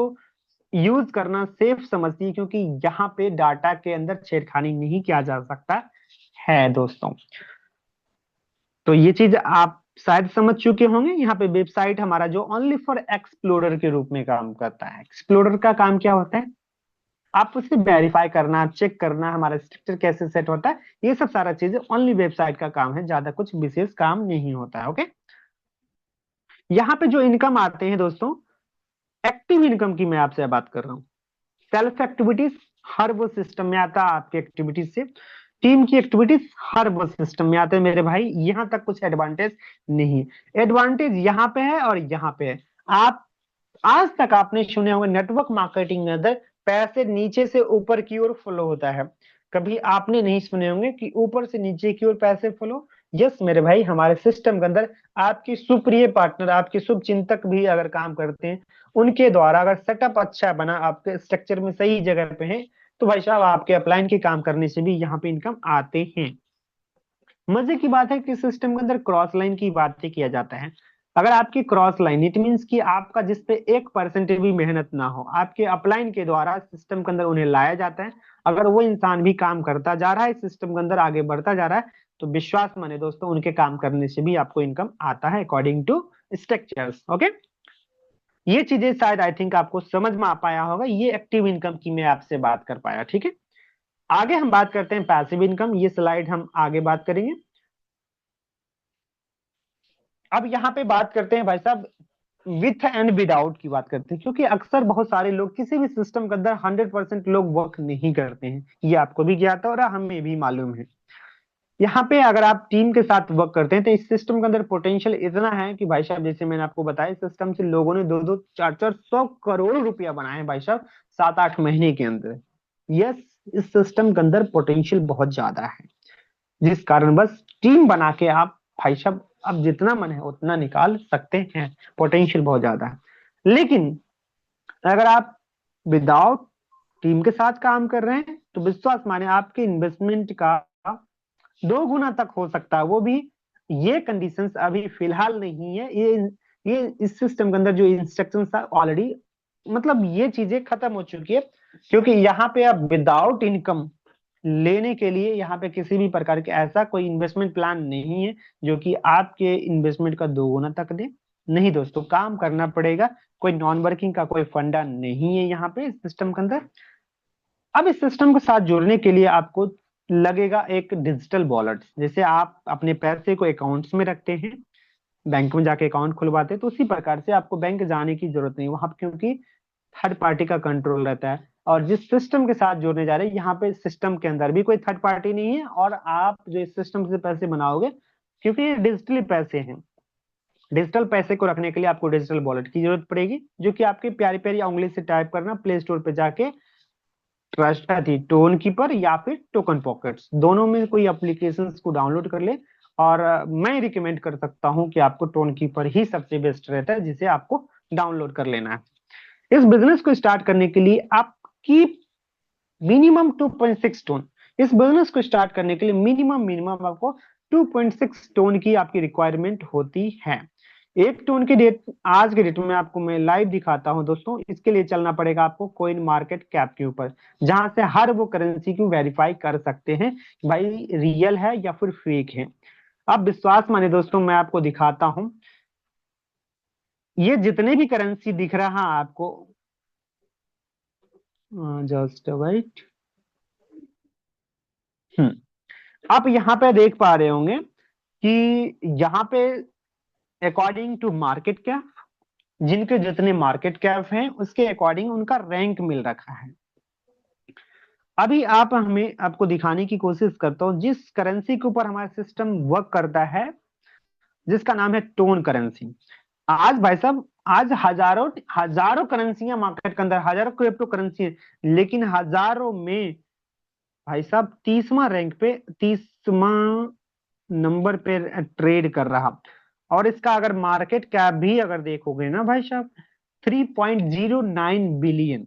यूज करना सेफ समझती है, क्योंकि यहाँ पे डाटा के अंदर छेड़खानी नहीं किया जा सकता है दोस्तों। तो ये चीज आप शायद समझ चुके होंगे। यहाँ पे वेबसाइट हमारा जो ओनली फॉर एक्सप्लोरर के रूप में काम करता है। एक्सप्लोरर का काम क्या होता है, आप उसे वेरीफाई करना, चेक करना हमारा स्ट्रक्चर कैसे सेट होता है, ये सब सारा चीजें ओनली वेबसाइट का काम है, ज्यादा कुछ विशेष काम नहीं होता है। ओके। यहाँ पे जो इनकम आते हैं दोस्तों, एक्टिव इनकम की मैं आपसे बात कर रहा हूँ। सेल्फ एक्टिविटीज हर वो सिस्टम में आता है आपके एक्टिविटीज से, टीम की एक्टिविटीज हर वो सिस्टम में आते हैं मेरे भाई। यहाँ तक कुछ एडवांटेज नहीं, एडवांटेज यहाँ पे है और यहाँ पे है। आप आज तक आपने सुने होंगे नेटवर्क मार्केटिंग में अंदर पैसे नीचे से ऊपर की ओर फ्लो होता है, कभी आपने नहीं सुने होंगे कि ऊपर से नीचे की ओर पैसे फ्लो। यस मेरे भाई, हमारे सिस्टम के अंदर आपकी सुप्रिय पार्टनर, आपके शुभ चिंतक भी अगर काम करते हैं, उनके द्वारा अगर सेटअप अच्छा बना, आपके स्ट्रक्चर में सही जगह पे है, तो भाई साहब आपके अपलाइन के काम करने से भी यहाँ पे इनकम आते हैं। मजे की बात है कि सिस्टम के अंदर क्रॉस लाइन की बातें किया जाता है। अगर आपकी क्रॉस लाइन, इट मीन्स कि आपका जिस पे 1% भी मेहनत ना हो, आपके अपलाइन के द्वारा सिस्टम के अंदर उन्हें लाया जाता है, अगर वो इंसान भी काम करता जा रहा है सिस्टम के अंदर, आगे बढ़ता जा रहा है, तो विश्वास माने दोस्तों, उनके काम करने से भी आपको इनकम आता है अकॉर्डिंग टू स्ट्रक्चर्स। ओके, ये चीजें शायद आई थिंक आपको समझ में आ पाया होगा, ये एक्टिव इनकम की मैं आपसे बात कर पाया। ठीक है, आगे हम बात करते हैं पैसिव इनकम, ये स्लाइड हम आगे बात करेंगे। अब यहाँ पे बात करते हैं भाई साहब विथ एंड विदाउट की बात करते हैं, क्योंकि अक्सर बहुत सारे लोग किसी भी सिस्टम के अंदर 100% लोग वर्क नहीं करते हैं, ये आपको भी ज्ञात है और हमें भी मालूम है। यहाँ पे अगर आप टीम के साथ वर्क करते हैं तो इस सिस्टम के अंदर पोटेंशियल इतना है कि भाई साहब, जैसे मैंने आपको बताया, इस सिस्टम से लोगों ने 2-2 4-4 100 करोड़ रुपया बनाया है भाई साहब 7-8 महीने के अंदर। यस, इस सिस्टम के अंदर पोटेंशियल बहुत ज्यादा है, जिस कारण बस टीम बना के आप भाई साहब अब जितना मन है उतना निकाल सकते हैं, पोटेंशियल बहुत ज्यादा है। लेकिन अगर आप विदाउट टीम के साथ काम कर रहे हैं तो विश्वास माने आपके इन्वेस्टमेंट का 2 गुना तक हो सकता है, वो भी ये कंडीशंस अभी फिलहाल नहीं है, ये इस सिस्टम के अंदर जो इंस्ट्रक्शंस था ऑलरेडी, मतलब ये चीजें खत्म हो चुकी है। क्योंकि यहाँ पे आप विदाउट इनकम लेने के लिए यहाँ पे किसी भी प्रकार के ऐसा कोई इन्वेस्टमेंट प्लान नहीं है जो कि आपके इन्वेस्टमेंट का 2 गुना तक दे। नहीं दोस्तों, काम करना पड़ेगा, कोई नॉन वर्किंग का कोई फंडा नहीं है यहाँ पे सिस्टम के अंदर। अब इस सिस्टम के साथ जुड़ने के लिए आपको लगेगा एक डिजिटल वॉलेट, जैसे आप अपने पैसे को अकाउंट्स में रखते हैं, बैंक में जाके अकाउंट खुलवाते हैं, तो उसी प्रकार से आपको बैंक जाने की जरूरत नहीं वहां, क्योंकि थर्ड पार्टी का कंट्रोल रहता है। और जिस सिस्टम के साथ जोड़ने जा रहे हैं, यहाँ पे सिस्टम के अंदर भी कोई थर्ड पार्टी नहीं है, और आप जो इस सिस्टम से पैसे बनाओगे, क्योंकि ये डिजिटली पैसे हैं, डिजिटल पैसे को रखने के लिए आपको डिजिटल वॉलेट की जरूरत पड़ेगी, जो कि आपकी प्यारी प्यारी उंगली से टाइप करना, प्ले स्टोर पे जाके ट्रस्ट थी टोन कीपर या फिर टोकन पॉकेट्स, दोनों में कोई एप्लीकेशंस को डाउनलोड कर ले। और मैं रिकमेंड कर सकता हूं कि आपको टोन कीपर ही सबसे बेस्ट रहता है, जिसे आपको डाउनलोड कर लेना है। इस बिजनेस को स्टार्ट करने के लिए आपकी मिनिमम 2.6 टोन, इस बिजनेस को स्टार्ट करने के लिए मिनिमम मिनिमम आपको 2.6 टोन की आपकी रिक्वायरमेंट होती है। 1 टोन की डेट, आज के डेट में आपको मैं लाइव दिखाता हूं दोस्तों, इसके लिए चलना पड़ेगा आपको कोइन मार्केट कैप के ऊपर, जहां से हर वो करेंसी को वेरीफाई कर सकते हैं भाई रियल है या फिर फेक है। अब विश्वास माने दोस्तों, मैं आपको दिखाता हूं, ये जितने भी करेंसी दिख रहा है आपको, जस्ट वाइट, आप यहाँ पे देख पा रहे होंगे कि यहाँ पे अकॉर्डिंग टू मार्केट कैप, जिनके जितने मार्केट कैप हैं उसके अकॉर्डिंग उनका रैंक मिल रखा है। अभी आप हमें आपको दिखाने की कोशिश करता हूँ जिस करेंसी के ऊपर हमारा सिस्टम वर्क करता है, जिसका नाम है टोन करेंसी। आज भाई साहब, आज हजारों हजारों करेंसियां मार्केट के अंदर, हजारों क्रिप्टो करेंसी है, लेकिन हजारों में भाई साहब 30वां रैंक पे, 30वां नंबर पे ट्रेड कर रहा। और इसका अगर मार्केट कैप भी अगर देखोगे ना भाई साहब, 3.09 बिलियन,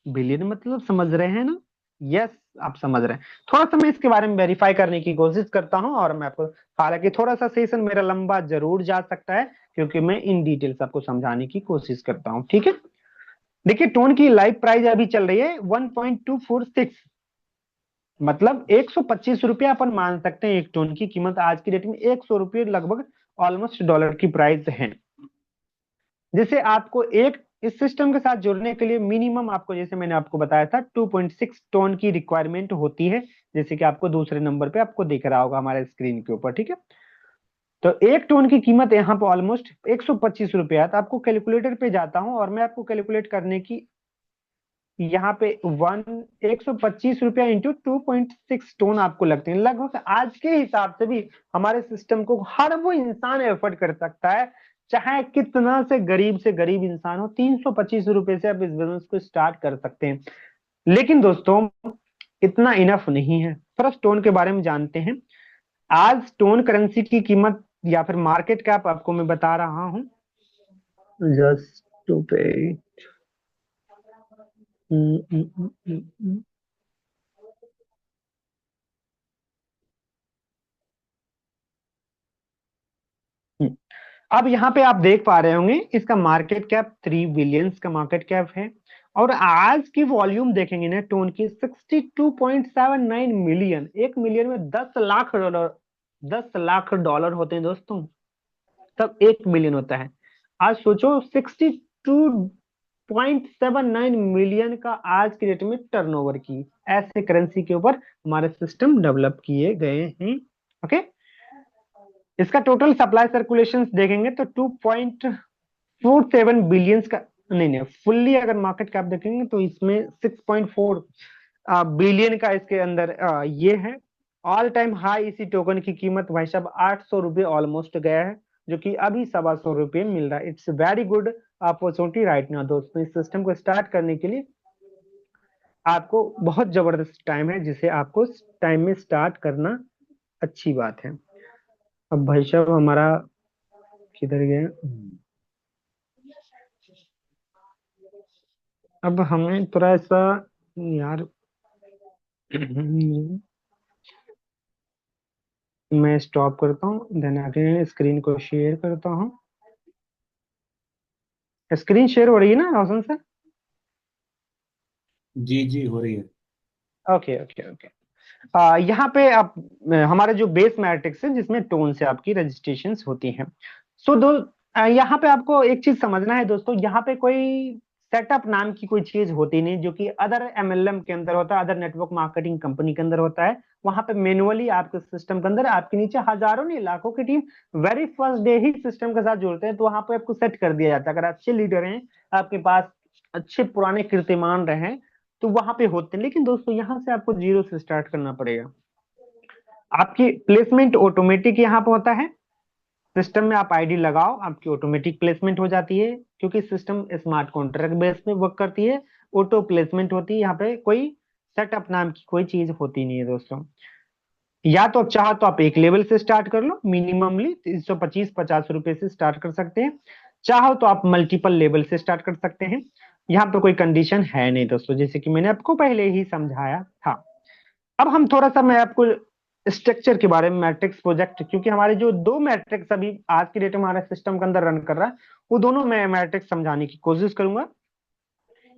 बिलियन मतलब समझ रहे हैं ना? यस, आप समझ रहे हैं। थोड़ा सा मैं इसके बारे में वेरीफाई करने की कोशिश करता हूं, और मैं आपको, हालांकि थोड़ा सा सेशन मेरा लंबा जरूर जा सकता है, क्योंकि मैं इन डिटेल्स आपको समझाने की कोशिश करता हूं। ठीक है, देखिए टोन की लाइव प्राइस अभी चल रही है 1.246, मतलब 125 रुपया अपन मान सकते हैं। 1 टोन की कीमत आज की डेट में 100 रुपये लगभग, ऑलमोस्ट डॉलर की प्राइस है। जैसे आपको एक इस सिस्टम के साथ जुड़ने के लिए मिनिमम आपको, जैसे मैंने आपको बताया था, 2.6 टोन की रिक्वायरमेंट होती है, जैसे कि आपको दूसरे नंबर पे आपको दिख रहा होगा हमारे स्क्रीन के ऊपर। ठीक है, तो 1 टोन की कीमत यहाँ पे ऑलमोस्ट 125 रुपया है। तो आपको कैलकुलेटर पे जाता हूँ और मैं आपको कैलकुलेट करने की, यहाँ पे 125 रुपया इंटू 2.6 टोन आपको लगते हैं, लगभग आज के हिसाब से भी हमारे सिस्टम को हर वो इंसान एफर्ट कर सकता है, चाहे कितना से गरीब इंसान हो, 325 रुपये से आप इस बिजनेस को स्टार्ट कर सकते हैं। लेकिन दोस्तों, इतना इनफ नहीं है, फर्स्ट टोन के बारे में जानते हैं। आज टोन करेंसी की कीमत या फिर मार्केट कैप आपको मैं बता रहा हूँ, जस्ट टू पे, अब यहाँ पे आप देख पा रहे होंगे इसका मार्केट कैप 3 बिलियंस का मार्केट कैप है। और आज की वॉल्यूम देखेंगे ना टोन की 62.79 मिलियन। 1 मिलियन में 10 लाख डॉलर, 10 लाख डॉलर होते हैं दोस्तों, तब 1 मिलियन होता है। आज सोचो 62.79 मिलियन का आज की डेट में टर्नओवर की ऐसे करेंसी के ऊपर हमारे सिस्टम डेवलप किए गए हैं। ओके, इसका टोटल सप्लाई सर्कुलेशन देखेंगे तो 2.47 बिलियंस का, नहीं नहीं, फुल्ली अगर मार्केट कैप देखेंगे तो इसमें 6.4 बिलियन का इसके अंदर ये है। ऑल टाइम हाई इसी टोकन की कीमत भाई साहब 800 रुपये ऑलमोस्ट गया है, जो कि अभी 125 रुपये मिल रहा है। It's very good opportunity right now दोस्तों। इस सिस्टम को स्टार्ट करने के लिए आपको बहुत जबरदस्त टाइम है, जिसे आपको टाइम में स्टार्ट करना अच्छी बात है। अब भाई साहब हमारा किधर गया? अब हमें थोड़ा सा यार मैं स्टॉप करता हूँ, देन आगे स्क्रीन को शेयर करता हूँ। स्क्रीन शेयर हो रही है ना रोशन सर? जी जी, हो रही है। Okay okay okay. यहाँ पे आप हमारे जो बेस मैट्रिक्स है जिसमें टोन से आपकी रजिस्ट्रेशन होती हैं। सो दो यहाँ पे आपको एक चीज समझना है दोस्तों, यहाँ पे कोई सेटअप नाम की कोई चीज होती नहीं, जो कि अदर एमएलएम के अंदर होता है, अदर नेटवर्क मार्केटिंग कंपनी के अंदर होता है। वहां पे मैनुअली आपके सिस्टम के अंदर आपके नीचे हजारों नहीं लाखों की टीम वेरी फर्स्ट डे ही सिस्टम के साथ जुड़ते हैं, तो वहां पे आपको सेट कर दिया जाता है। अगर अच्छे लीडर हैं आपके पास, अच्छे पुराने कीर्तिमान रहे, तो वहां पे होते हैं। लेकिन दोस्तों यहाँ से आपको जीरो से स्टार्ट करना पड़ेगा। आपकी प्लेसमेंट ऑटोमेटिक यहाँ पे होता है। सिस्टम में आप आईडी लगाओ, आपकी ऑटोमेटिक प्लेसमेंट हो जाती है, क्योंकि सिस्टम स्मार्ट कॉन्ट्रैक्ट बेस पे वर्क करती है। ऑटो प्लेसमेंट होती है, यहाँ पे कोई सेटअप नाम की कोई चीज होती नहीं है दोस्तों। या तो चाहो तो आप एक लेवल से स्टार्ट कर लो, मिनिममली 325-50 रुपए से स्टार्ट कर सकते हैं। चाहो तो आप मल्टीपल लेवल से स्टार्ट कर सकते हैं। यहाँ पे कोई कंडीशन है नहीं दोस्तों, जैसे कि मैंने आपको पहले ही समझाया था। अब हम थोड़ा सा मैं आपको स्ट्रक्चर के बारे में, मैट्रिक्स प्रोजेक्ट, क्योंकि हमारे जो दो मैट्रिक्स अभी आज की डेट में हमारे सिस्टम के अंदर रन कर रहा है, वो दोनों मैं मैट्रिक्स समझाने की कोशिश करूंगा।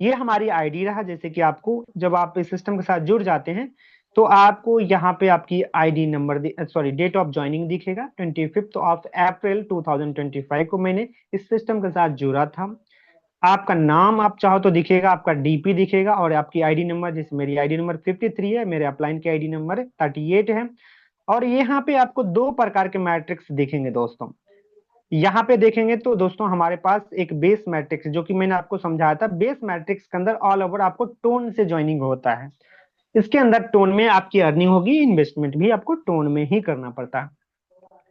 ये हमारी आईडी रहा, जैसे कि आपको जब आप इस सिस्टम के साथ जुड़ जाते हैं तो आपको यहाँ पे आपकी ID number, sorry, date of joining दिखेगा। 25 अप्रैल 2025 को मैंने इस सिस्टम के साथ जुड़ा था। आपका नाम आप चाहो तो दिखेगा, आपका डीपी दिखेगा, और आपकी आईडी नंबर, जैसे मेरी आईडी नंबर 53 है, मेरे अपलाइन की आईडी नंबर 38 है। और यहाँ पे आपको दो प्रकार के मैट्रिक्स दिखेंगे दोस्तों। यहाँ पे देखेंगे तो दोस्तों हमारे पास एक बेस मैट्रिक्स, जो कि मैंने आपको समझाया था। बेस मैट्रिक्स के अंदर ऑल ओवर आपको टोन से ज्वाइनिंग होता है। इसके अंदर टोन में आपकी अर्निंग होगी, इन्वेस्टमेंट भी आपको टोन में ही करना पड़ता है।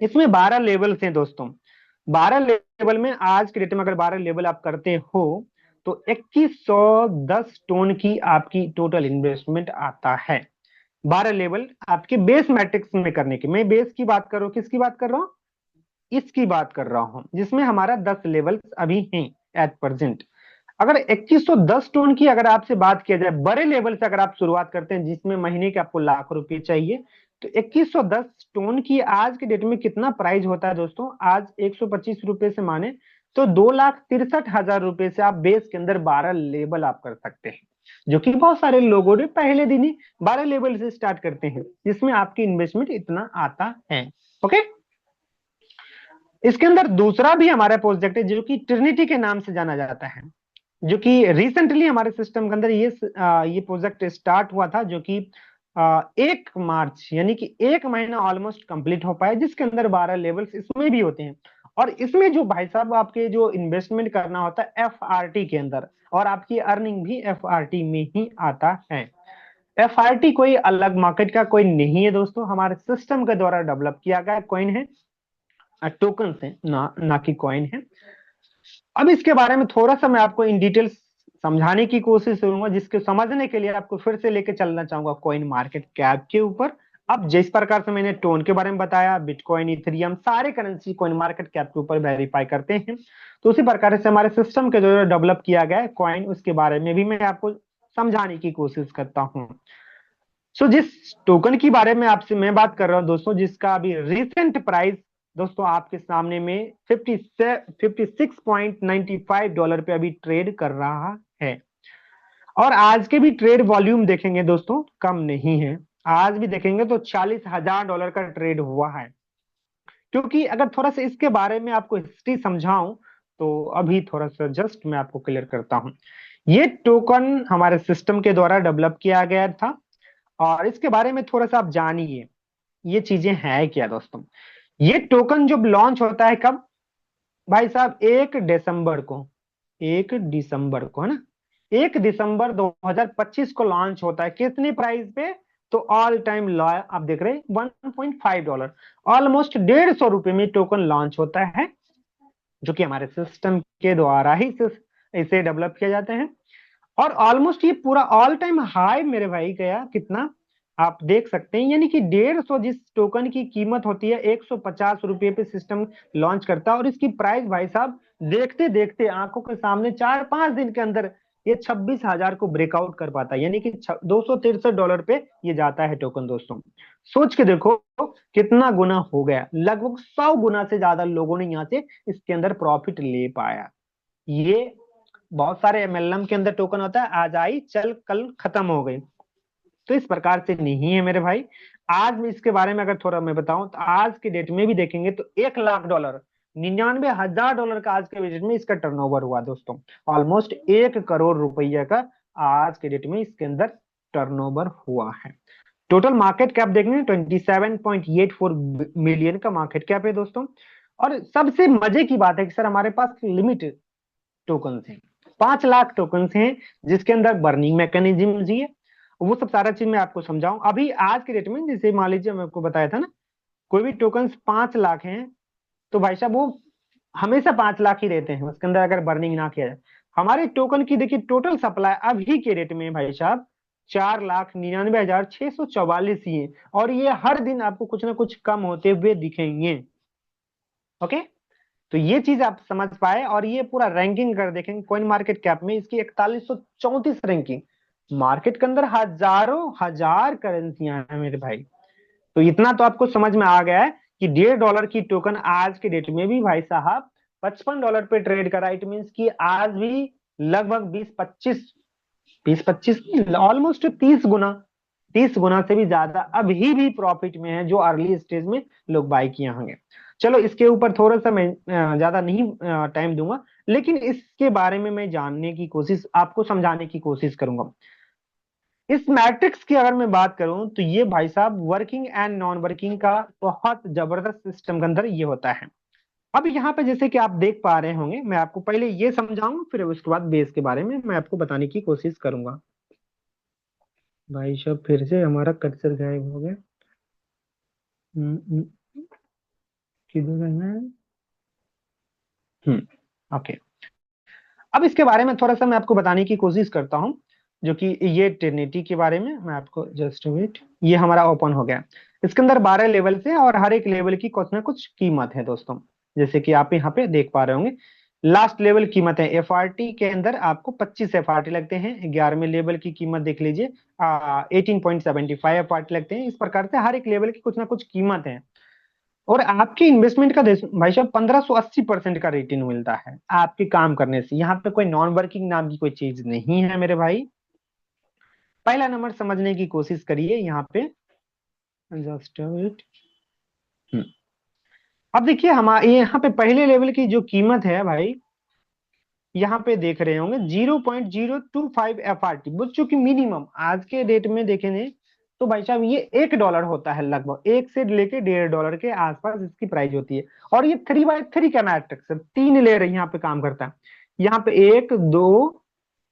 इसमें 12 लेवल्स हैं दोस्तों। 12 लेवल में आज के डेट में अगर 12 लेवल आप करते हो तो 2110 टोन की आपकी टोटल इन्वेस्टमेंट आता है। 12 लेवल आपके बेस मैट्रिक्स में करने की, मैं बेस की बात कर रहा हूँ, किसकी बात कर रहा हूँ, इसकी बात कर रहा हूँ, जिसमें हमारा 10 लेवल अभी हैं एट प्रेजेंट। अगर 2110 टोन की अगर आपसे बात किया जाए बड़े लेवल से, अगर आप शुरुआत करते हैं जिसमें महीने के आपको लाख रुपए चाहिए, तो 2110 टोन की आज के डेट में कितना प्राइस होता है दोस्तों? आज 125 रुपए से माने तो 2,63,000 रुपए से आप बेस के अंदर 12 लेवल आप कर सकते हैं, जो कि बहुत सारे लोगों ने पहले दिन ही 12 लेवल से स्टार्ट करते हैं, जिसमें आपकी इन्वेस्टमेंट इतना आता है। ओके, इसके अंदर दूसरा भी हमारा प्रोजेक्ट है जो कि ट्रिनिटी के नाम से जाना जाता है, जो कि रिसेंटली हमारे सिस्टम के अंदर ये प्रोजेक्ट स्टार्ट हुआ था, जो कि 1 मार्च यानी कि 1 महीना ऑलमोस्ट कंप्लीट हो पाया, जिसके अंदर 12 लेवल्स इसमें भी होते हैं। और इसमें जो भाई साहब आपके जो इन्वेस्टमेंट करना होता है एफआरटी के अंदर, और आपकी अर्निंग भी एफआरटी में ही आता है। एफआरटी कोई अलग मार्केट का कोई नहीं है दोस्तों, हमारे सिस्टम के द्वारा डेवलप किया गया कॉइन है, टोकन है, ना कि कॉइन है। अब इसके बारे में थोड़ा सा मैं आपको इन डिटेल समझाने की कोशिश करूंगा, जिसके समझने के लिए आपको फिर से लेके चलना चाहूंगा कॉइन मार्केट कैप के ऊपर। अब जिस प्रकार से मैंने टोन के बारे में बताया, बिटकॉइन, इथेरियम, सारे करेंसी कॉइन मार्केट कैप के ऊपर वेरीफाई करते हैं, तो उसी प्रकार से हमारे सिस्टम के जो डेवलप किया गया है कॉइन, उसके बारे में भी मैं आपको समझाने की कोशिश करता हूँ। सो जिस टोकन के बारे में आपसे मैं बात कर रहा हूँ दोस्तों, जिसका अभी रिसेंट प्राइस दोस्तों आपके सामने में 56.95 डॉलर पे अभी ट्रेड कर रहा है। और आज के भी ट्रेड वॉल्यूम देखेंगे दोस्तों, कम नहीं है। आज भी देखेंगे तो 40,000 डॉलर का ट्रेड हुआ है। क्योंकि अगर थोड़ा सा इसके बारे में आपको हिस्ट्री समझाऊं, तो अभी थोड़ा सा जस्ट मैं आपको क्लियर करता हूं। ये टोकन हमारे सिस्टम के द्वारा डेवलप किया गया था, और इसके बारे में थोड़ा सा आप जानिए ये चीजें हैं क्या दोस्तों। ये टोकन जब लॉन्च होता है कब भाई साहब, 1 दिसंबर को, 1 दिसंबर को, है ना। 1 दिसंबर 2025 को लॉन्च होता है। कितने प्राइस पे? तो ऑल टाइम लॉ आप देख रहे हैं 1.5 डॉलर, ऑलमोस्ट 150 रुपए में टोकन लॉन्च होता है, जो कि हमारे सिस्टम के द्वारा ही इसे डेवलप किया जाते हैं। और ऑलमोस्ट ये पूरा ऑल टाइम हाई मेरे भाई गया कितना, आप देख सकते हैं। यानी कि 150, जिस टोकन की कीमत होती है 150 रुपए पे सिस्टम लॉन्च करता है, और इसकी प्राइस भाई साहब देखते देखते आंखों के सामने 4-5 दिन के अंदर ये 26,000 को ब्रेकआउट कर पाता है। यानी कि 263 डॉलर पे ये जाता है टोकन दोस्तों। सोच के देखो कितना गुना हो गया, लगभग 100 गुना से ज्यादा लोगों ने यहाँ से इसके अंदर प्रॉफिट ले पाया। ये बहुत सारे एमएलएम के अंदर टोकन होता है, आज आई चल कल खत्म हो गई, तो इस प्रकार से नहीं है मेरे भाई। आज मैं इसके बारे में अगर थोड़ा मैं बताऊं, तो आज के डेट में भी देखेंगे तो 1 लाख डॉलर, 99,000 डॉलर का आज के डेट में इसका टर्नओवर हुआ दोस्तों। ऑलमोस्ट 1 करोड़ रुपया का आज के डेट में इसके अंदर टर्नओवर हुआ है। टोटल मार्केट कैप देखेंगे 27.84 मिलियन का मार्केट कैप है दोस्तों। और सबसे मजे की बात है कि सर हमारे पास लिमिट टोकन हैं, 5 लाख टोकन हैं, जिसके अंदर बर्निंग मैकेनिज्म जी है। वो सब सारा चीज मैं आपको समझाऊं अभी आज के डेट में। जैसे मान लीजिए मैं आपको बताया था ना, कोई भी टोकन 5 लाख हैं, तो भाई साहब वो हमेशा 5 लाख ही रहते हैं, उसके अंदर अगर बर्निंग ना किया जाए। हमारे टोकन की देखिए टोटल सप्लाई अभी के रेट में भाई साहब 4,99,644 ही है, और ये हर दिन आपको कुछ ना कुछ कम होते हुए दिखेंगे। ओके, तो ये चीज आप समझ पाए। और ये पूरा रैंकिंग कर देखेंगे कॉइन मार्केट कैप में, इसकी 4134 रैंकिंग। मार्केट के अंदर हजारों हजार करेंसियां हैं मेरे भाई। तो इतना तो आपको समझ में आ गया है कि 1.5 डॉलर की टोकन आज के डेट में भी भाई साहब 55 डॉलर पे ट्रेड करा। इट मीन कि आज भी लगभग 20-25 ऑलमोस्ट 30 गुना, 30 गुना से भी ज्यादा अभी भी प्रॉफिट में है, जो अर्ली स्टेज में लोग बाय किए होंगे। चलो इसके ऊपर थोड़ा सा मैं ज्यादा नहीं टाइम दूंगा, लेकिन इसके बारे में मैं जानने की कोशिश, आपको समझाने की कोशिश करूंगा। इस मैट्रिक्स की अगर मैं बात करूं, तो ये भाई साहब वर्किंग एंड नॉन वर्किंग का बहुत जबरदस्त सिस्टम के अंदर ये होता है। अब यहाँ पे जैसे कि आप देख पा रहे होंगे, मैं आपको पहले ये समझाऊं, फिर उसके बाद बेस के बारे में मैं आपको बताने की कोशिश करूंगा। भाई साहब फिर से हमारा कर्सर गायब हो गया। किधर है? ओके, अब इसके बारे में थोड़ा सा मैं आपको बताने की कोशिश करता हूँ, जो कि ये ट्रिनिटी के बारे में मैं आपको जस्ट वेट। ये हमारा ओपन हो गया। इसके अंदर 12 लेवल से, और हर एक लेवल की कुछ ना कुछ कीमत है दोस्तों। जैसे कि आप यहाँ पे देख पा रहे होंगे, लास्ट लेवल कीमत है एफआरटी के अंदर आपको 25 एफआरटी लगते हैं। 11वें लेवल की कीमत देख लीजिए 18.75 एफआरटी लगते हैं। इस प्रकार से हर एक लेवल की कुछ ना कुछ कीमत है। और आपकी इन्वेस्टमेंट का भाई साहब 1580% का रिटर्न मिलता है आपके काम करने से। यहाँ पे कोई नॉन वर्किंग नाम की कोई चीज नहीं है मेरे भाई। पहला नंबर समझने की कोशिश करिए यहाँ पे, जस्ट वेट। अब देखिए हमारे यहाँ पे पहले लेवल की जो कीमत है भाई, यहाँ पे देख रहे होंगे 0.025 एफ आर टी, बच्चों की मिनिमम आज के डेट में देखेंगे तो भाई साहब ये 1 डॉलर होता है, लगभग 1 से लेके 1.5 डॉलर के आसपास इसकी प्राइस होती है। और ये 3x3 का मैट्रिक्स है, 3 लेयर यहाँ पे काम करता है। यहाँ पे 1, 2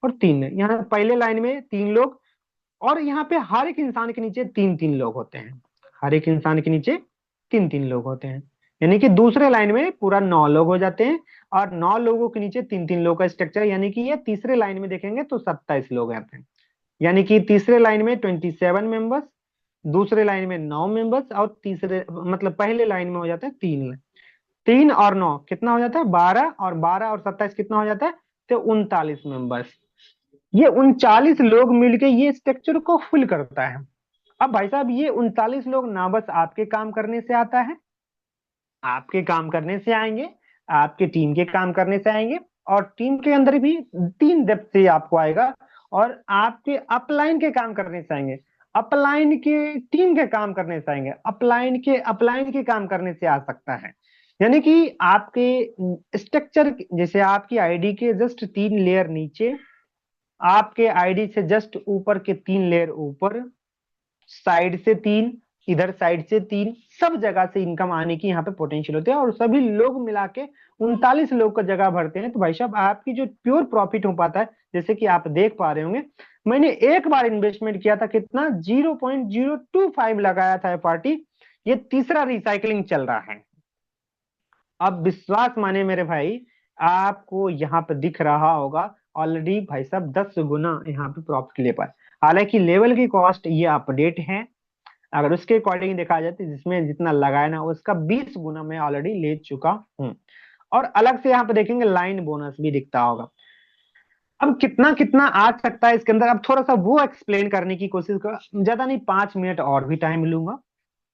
और 3, यहाँ पहले लाइन में 3 लोग, और यहाँ पे हर एक इंसान के नीचे 3-3 लोग होते हैं। हर एक इंसान के नीचे 3-3 लोग होते हैं, यानी कि दूसरे लाइन में पूरा 9 लोग हो जाते हैं। और 9 लोगों के नीचे 3-3 लोग का स्ट्रक्चर, यानी कि ये तीसरे लाइन में देखेंगे तो 27 लोग आते हैं। यानी कि तीसरे लाइन में 27 मेंबर्स, दूसरे लाइन में 9 मेंबर्स, और तीसरे मतलब पहले लाइन में हो जाता है 3। 3 और 9 कितना हो जाता है? 12, और 12 और 27 कितना हो जाता है? तो 39 मेंबर्स। ये 39 लोग मिलके ये स्ट्रक्चर को फुल करता है। अब भाई साहब ये 39 लोग ना बस आपके काम करने से आता है, आपके काम करने से आएंगे, आपके टीम के काम करने से आएंगे, और टीम के अंदर भी 3 डेप्थ से आपको आएगा, और आपके अपलाइन के काम करने से आएंगे, अपलाइन के टीम के काम करने से आएंगे, अपलाइन के काम करने से आ सकता है। यानी कि आपके स्ट्रक्चर, जैसे आपकी आईडी के जस्ट 3 लेयर नीचे, आपके आईडी से जस्ट ऊपर के 3 लेयर ऊपर, साइड से 3, इधर साइड से 3, सब जगह से इनकम आने की यहाँ पे पोटेंशियल होती है, और सभी लोग मिला के 39 लोग का जगह भरते हैं, तो भाई साहब आपकी जो प्योर प्रॉफिट हो पाता है, जैसे कि आप देख पा रहे होंगे, मैंने एक बार इन्वेस्टमेंट किया था, कितना 0.025 लगाया था पार्टी, ये तीसरा रिसाइकलिंग चल रहा है। अब विश्वास माने मेरे भाई, आपको यहाँ पे दिख रहा होगा ऑलरेडी भाई साहब 10 गुना यहाँ पे प्रॉफिट ले पाए। हालांकि लेवल की कॉस्ट ये अपडेट है, अगर उसके अकॉर्डिंग देखा जाए तो जिसमें जितना लगाया ना उसका 20 गुना मैं ऑलरेडी ले चुका हूँ। और अलग से यहाँ पे देखेंगे लाइन बोनस भी दिखता होगा। अब कितना कितना आ सकता है इसके अंदर, अब थोड़ा सा वो एक्सप्लेन करने की कोशिश कर, ज्यादा नहीं, 5 मिनट और भी टाइम लूंगा,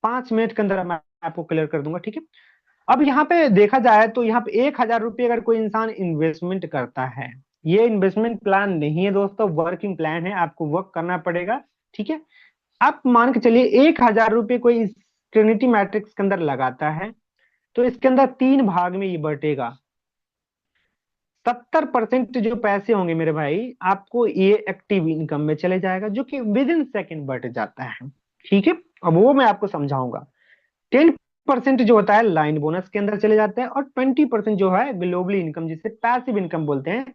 5 मिनट के अंदर मैं आपको क्लियर कर दूंगा, ठीक है। अब यहाँ पे देखा जाए तो यहाँ पे 1,000 रुपये अगर कोई इंसान इन्वेस्टमेंट करता है, ये इन्वेस्टमेंट प्लान नहीं है दोस्तों, वर्किंग प्लान है, आपको वर्क करना पड़ेगा, ठीक है। आप मान के चलिए 1,000 रुपये कोई इस ट्रिनिटी मैट्रिक्स के अंदर लगाता है, तो इसके अंदर 3 भाग में ये बटेगा। 70% जो पैसे होंगे मेरे भाई, आपको ये एक्टिव इनकम में चले जाएगा, जो कि विद इन सेकेंड बढ़ जाता है, ठीक है। अब वो मैं आपको समझाऊंगा। 10% जो होता है लाइन बोनस के अंदर चले जाते हैं, और 20% जो है ग्लोबली इनकम, जिसे पैसिव इनकम बोलते हैं,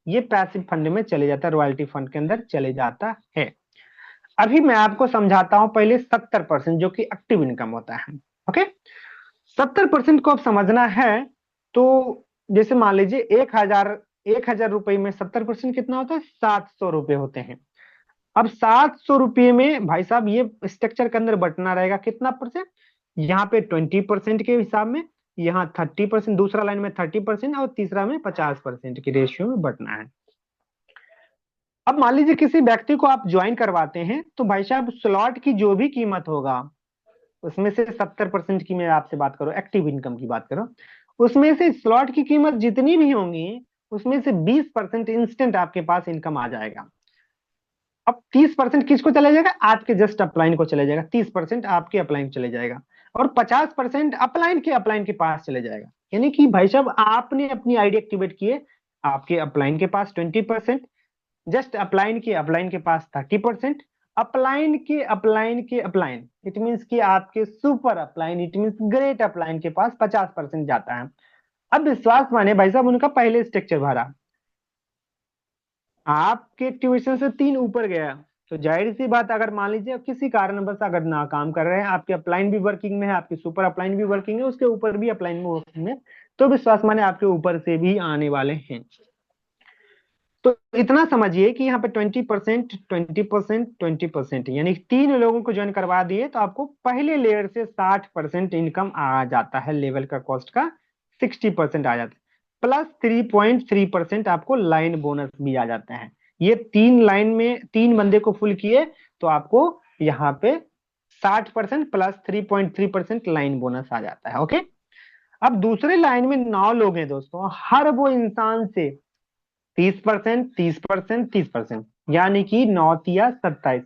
ये पैसिव फंड में चले जाता है, रॉयल्टी फंड के अंदर चले जाता है। अभी मैं आपको समझाता हूं पहले 70% जो कि एक्टिव इनकम होता है। ओके, 70% को अब समझना है, तो जैसे मान लीजिए 1,000 रुपए में 70% कितना होता है, 700 रुपए होते हैं। अब 700 रुपये में भाई साहब ये स्ट्रक्चर के अंदर बटना रहेगा कितना परसेंट, यहाँ पे 20% के हिसाब में, यहाँ 30%, दूसरा लाइन में 30%, और तीसरा में 50% की रेशियो में बटना है। अब मान लीजिए किसी व्यक्ति को आप ज्वाइन करवाते हैं, तो भाई साहब स्लॉट की जो भी कीमत होगा, उसमें से 70% की मैं आपसे बात करूं, एक्टिव इनकम की बात करूं, उसमें से स्लॉट की कीमत जितनी भी होंगी, उसमें से 20% इंस्टेंट आपके पास इनकम आ जाएगा। अब 30% किसको चला जाएगा, आपके जस्ट अपलाइन को चले जाएगा, 30% आपके अपलाइन चले जाएगा, और 50% अपलाइन के पास चले जाएगा। यानी कि भाई साहब आपने अपनी आईडी एक्टिवेट किए, आपके अपलाइन के पास 20%, जस्ट अपलाइन के पास 30%, अपलाइन इट मीन्स कि आपके super upline, it means great upline के पास 50% जाता है। अब विश्वास माने भाई साहब, उनका पहले स्ट्रक्चर भरा, आपके एक्टिवेशन से 3 ऊपर गया, तो जाहिर सी बात, अगर मान लीजिए किसी कारणवश अगर नाकाम कर रहे हैं, आपके अपलाइन भी वर्किंग में है, आपकी सुपर अपलाइन भी वर्किंग है, उसके ऊपर भी अपलाइन में वर्किंग है, तो विश्वास माने आपके ऊपर से भी आने वाले हैं। तो इतना समझिए कि यहाँ पे 20%, 20%, 20%, यानी 3 लोगों को ज्वाइन करवा दिए, तो आपको पहले लेयर से 60% इनकम आ जाता है, लेवल का कॉस्ट का 60% आ जाता है, प्लस 3.3% आपको लाइन बोनस भी आ जाता है। ये 3 लाइन में 3 बंदे को फुल किए, तो आपको यहाँ पे 60% प्लस 3.3% लाइन बोनस आ जाता है। ओके, अब दूसरे लाइन में 9 लोग हैं दोस्तों, हर वो इंसान से 30%, 30%, 30%, यानी कि 9 × 3 = 27,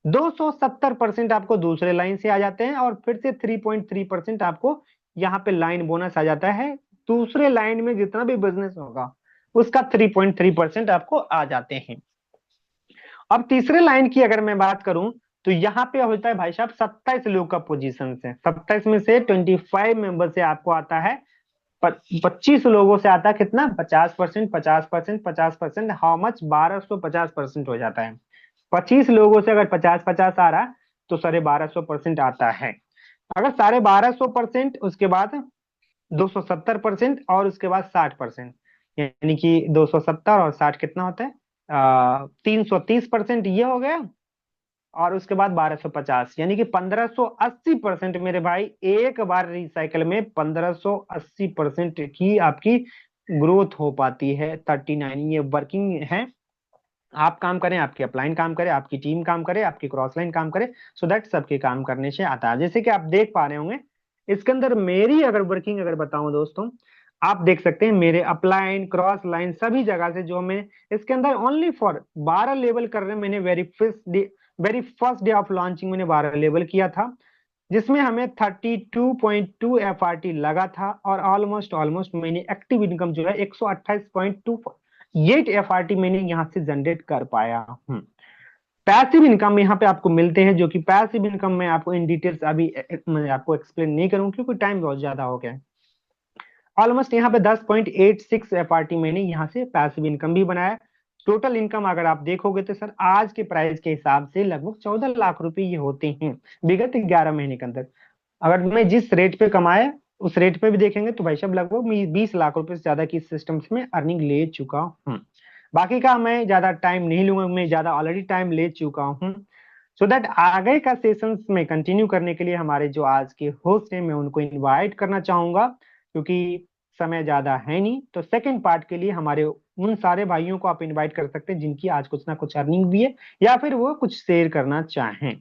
270% आपको दूसरे लाइन से आ जाते हैं, और फिर से 3.3% आपको यहाँ पे लाइन बोनस आ जाता है। दूसरे लाइन में जितना भी बिजनेस होगा उसका 3.3% आपको आ जाते हैं। अब तीसरे लाइन की अगर मैं बात करूं, तो यहाँ पे होता है भाई साहब 27 लोग का पोजीशन से, 27 में से 25 मेंबर से आपको आता है, 25 लोगों से आता है कितना, 50%, 50%, 50%, हाउ मच, 1250% हो जाता है। 25 लोगों से अगर 50-50 आ रहा, तो 1250% आता है। अगर 1250%, उसके बाद 270%, और उसके बाद 60%, यानी कि 270 और 60 कितना होता है, 330%, ये हो गया। और उसके बाद 1250, यानी कि 1580% मेरे भाई, एक बार रिसाइकल में 1580% की आपकी ग्रोथ हो पाती है। 39 ये वर्किंग है, आप काम करें, आपकी अपलाइन काम करे, आपकी टीम काम करे, आपकी क्रॉस लाइन काम करे, सो दैट सबके काम करने से आता है। जैसे कि आप देख पा रहे होंगे, इसके अंदर मेरी अगर वर्किंग अगर बताऊं दोस्तों, आप देख सकते हैं मेरे अपलाइन क्रॉस लाइन सभी जगह से जो मैं इसके अंदर ओनली फॉर 12 लेवल कर रहे हैं। मैंने very first day of launching मैंने 12 लेवल किया था, जिसमें हमें 32.2 FRT लगा था, और ऑलमोस्ट ऑलमोस्ट मैंने एक्टिव इनकम जो है 128.28 FRT मैंने यहाँ से जनरेट कर पाया हूँ। पैसिव इनकम यहाँ पे आपको मिलते हैं, जो कि पैसिव इनकम मैं आपको इन डिटेल्स अभी मैं आपको एक्सप्लेन नहीं करूँ क्योंकि टाइम बहुत ज्यादा हो गया है। ऑलमोस्ट यहाँ पे 10.86 FRT मैंने यहाँ से पैसिव इनकम भी बनाया। टोटल इनकम अगर आप देखोगे तो सर आज के प्राइस के हिसाब से लगभग 14 लाख रुपए ये होते हैं विगत 11 महीने के अंदर। अगर मैं जिस रेट पे कमाया उस रेट पे भी देखेंगे तो भाई साहब लगभग मैं 20 लाख रुपए से ज्यादा की सिस्टम से मैं अर्निंग ले चुका हूँ। बाकी का मैं ज्यादा टाइम नहीं लूंगा, मैं ज्यादा ऑलरेडी टाइम ले चुका हूँ। सो दैट आगे का सेशंस में कंटिन्यू करने के लिए हमारे जो आज के होस्ट हैं मैं उनको इनवाइट करना चाहूंगा, क्योंकि समय ज्यादा है नहीं। तो सेकंड पार्ट के लिए हमारे उन सारे भाइयों को आप इनवाइट कर सकते हैं जिनकी आज कुछ ना कुछ अर्निंग भी है या फिर वो कुछ शेयर करना चाहें।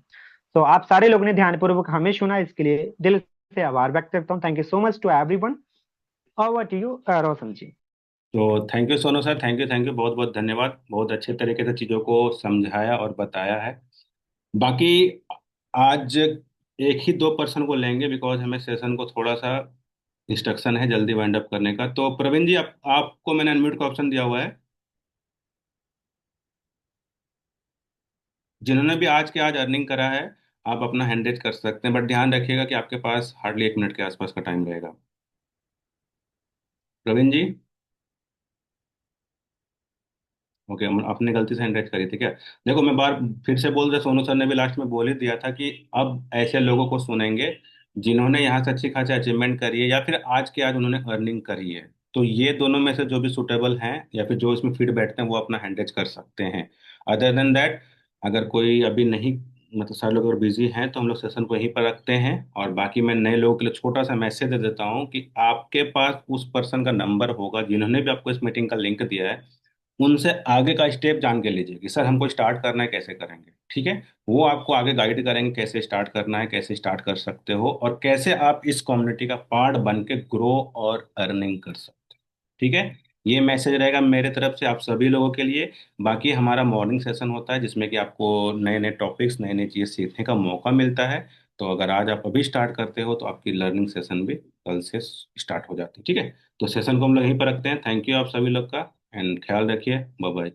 तो आप सारे लोगों ने ध्यानपूर्वक हमें सुना, इसके लिए दिल से आभार व्यक्त करता हूँ। Thank you so much to everyone. Over to you Roshan ji. तो thank you Sonu sir, thank you, बहुत बहुत धन्यवाद। बहुत अच्छे तरीके से चीज़ों को समझाया और बताया है। बाकी आज एक ही दो पर्सन को लेंगे, बिकॉज हमें सेशन को थोड़ा सा इंस्ट्रक्शन है जल्दी वाइंड अप करने का। तो प्रवीण जी, आपको मैंने अनम्यूट का ऑप्शन दिया हुआ है। जिन्होंने भी आज के आज अर्निंग करा है, आप अपना हैंड रेज कर सकते हैं, बट ध्यान रखिएगा कि आपके पास हार्डली 1 मिनट के आसपास का टाइम रहेगा। प्रवीण जी, ओके, आपने गलती से हैंड रेज करी थी क्या? देखो, मैं बार फिर से बोल रहा, सोनू सर ने भी लास्ट में बोल ही दिया था कि अब ऐसे लोगों को सुनेंगे जिन्होंने यहाँ से अच्छी खासी अचीवमेंट करी है या फिर आज के आज उन्होंने अर्निंग करी है। तो ये दोनों में से जो भी सुटेबल हैं या फिर जो इसमें फिट बैठते हैं वो अपना हैंड रेज कर सकते हैं। अदर देन दैट, अगर कोई अभी नहीं, मतलब सारे लोग अगर बिजी हैं तो हम लोग सेशन को यहीं पर रखते हैं। और बाकी मैं नए लोगों के लिए छोटा सा मैसेज दे देता हूँ कि आपके पास उस पर्सन का नंबर होगा जिन्होंने भी आपको इस मीटिंग का लिंक दिया है, उनसे आगे का स्टेप जान के लीजिए कि सर हमको स्टार्ट करना है, कैसे करेंगे। ठीक है, वो आपको आगे गाइड करेंगे कैसे स्टार्ट करना है, कैसे स्टार्ट कर सकते हो, और कैसे आप इस कम्युनिटी का पार्ट बन के ग्रो और अर्निंग कर सकते हो। ठीक है, ये मैसेज रहेगा मेरे तरफ से आप सभी लोगों के लिए। बाकी हमारा मॉर्निंग सेशन होता है जिसमें कि आपको नए नए टॉपिक्स, नई नई चीज़ सीखने का मौका मिलता है। तो अगर आज आप अभी स्टार्ट करते हो तो आपकी लर्निंग सेशन भी कल से स्टार्ट हो जाती है। ठीक है, तो सेशन को हम लोग यहीं पर रखते हैं। थैंक यू आप सभी लोग का, एंड ख्याल रखिए। Bye bye.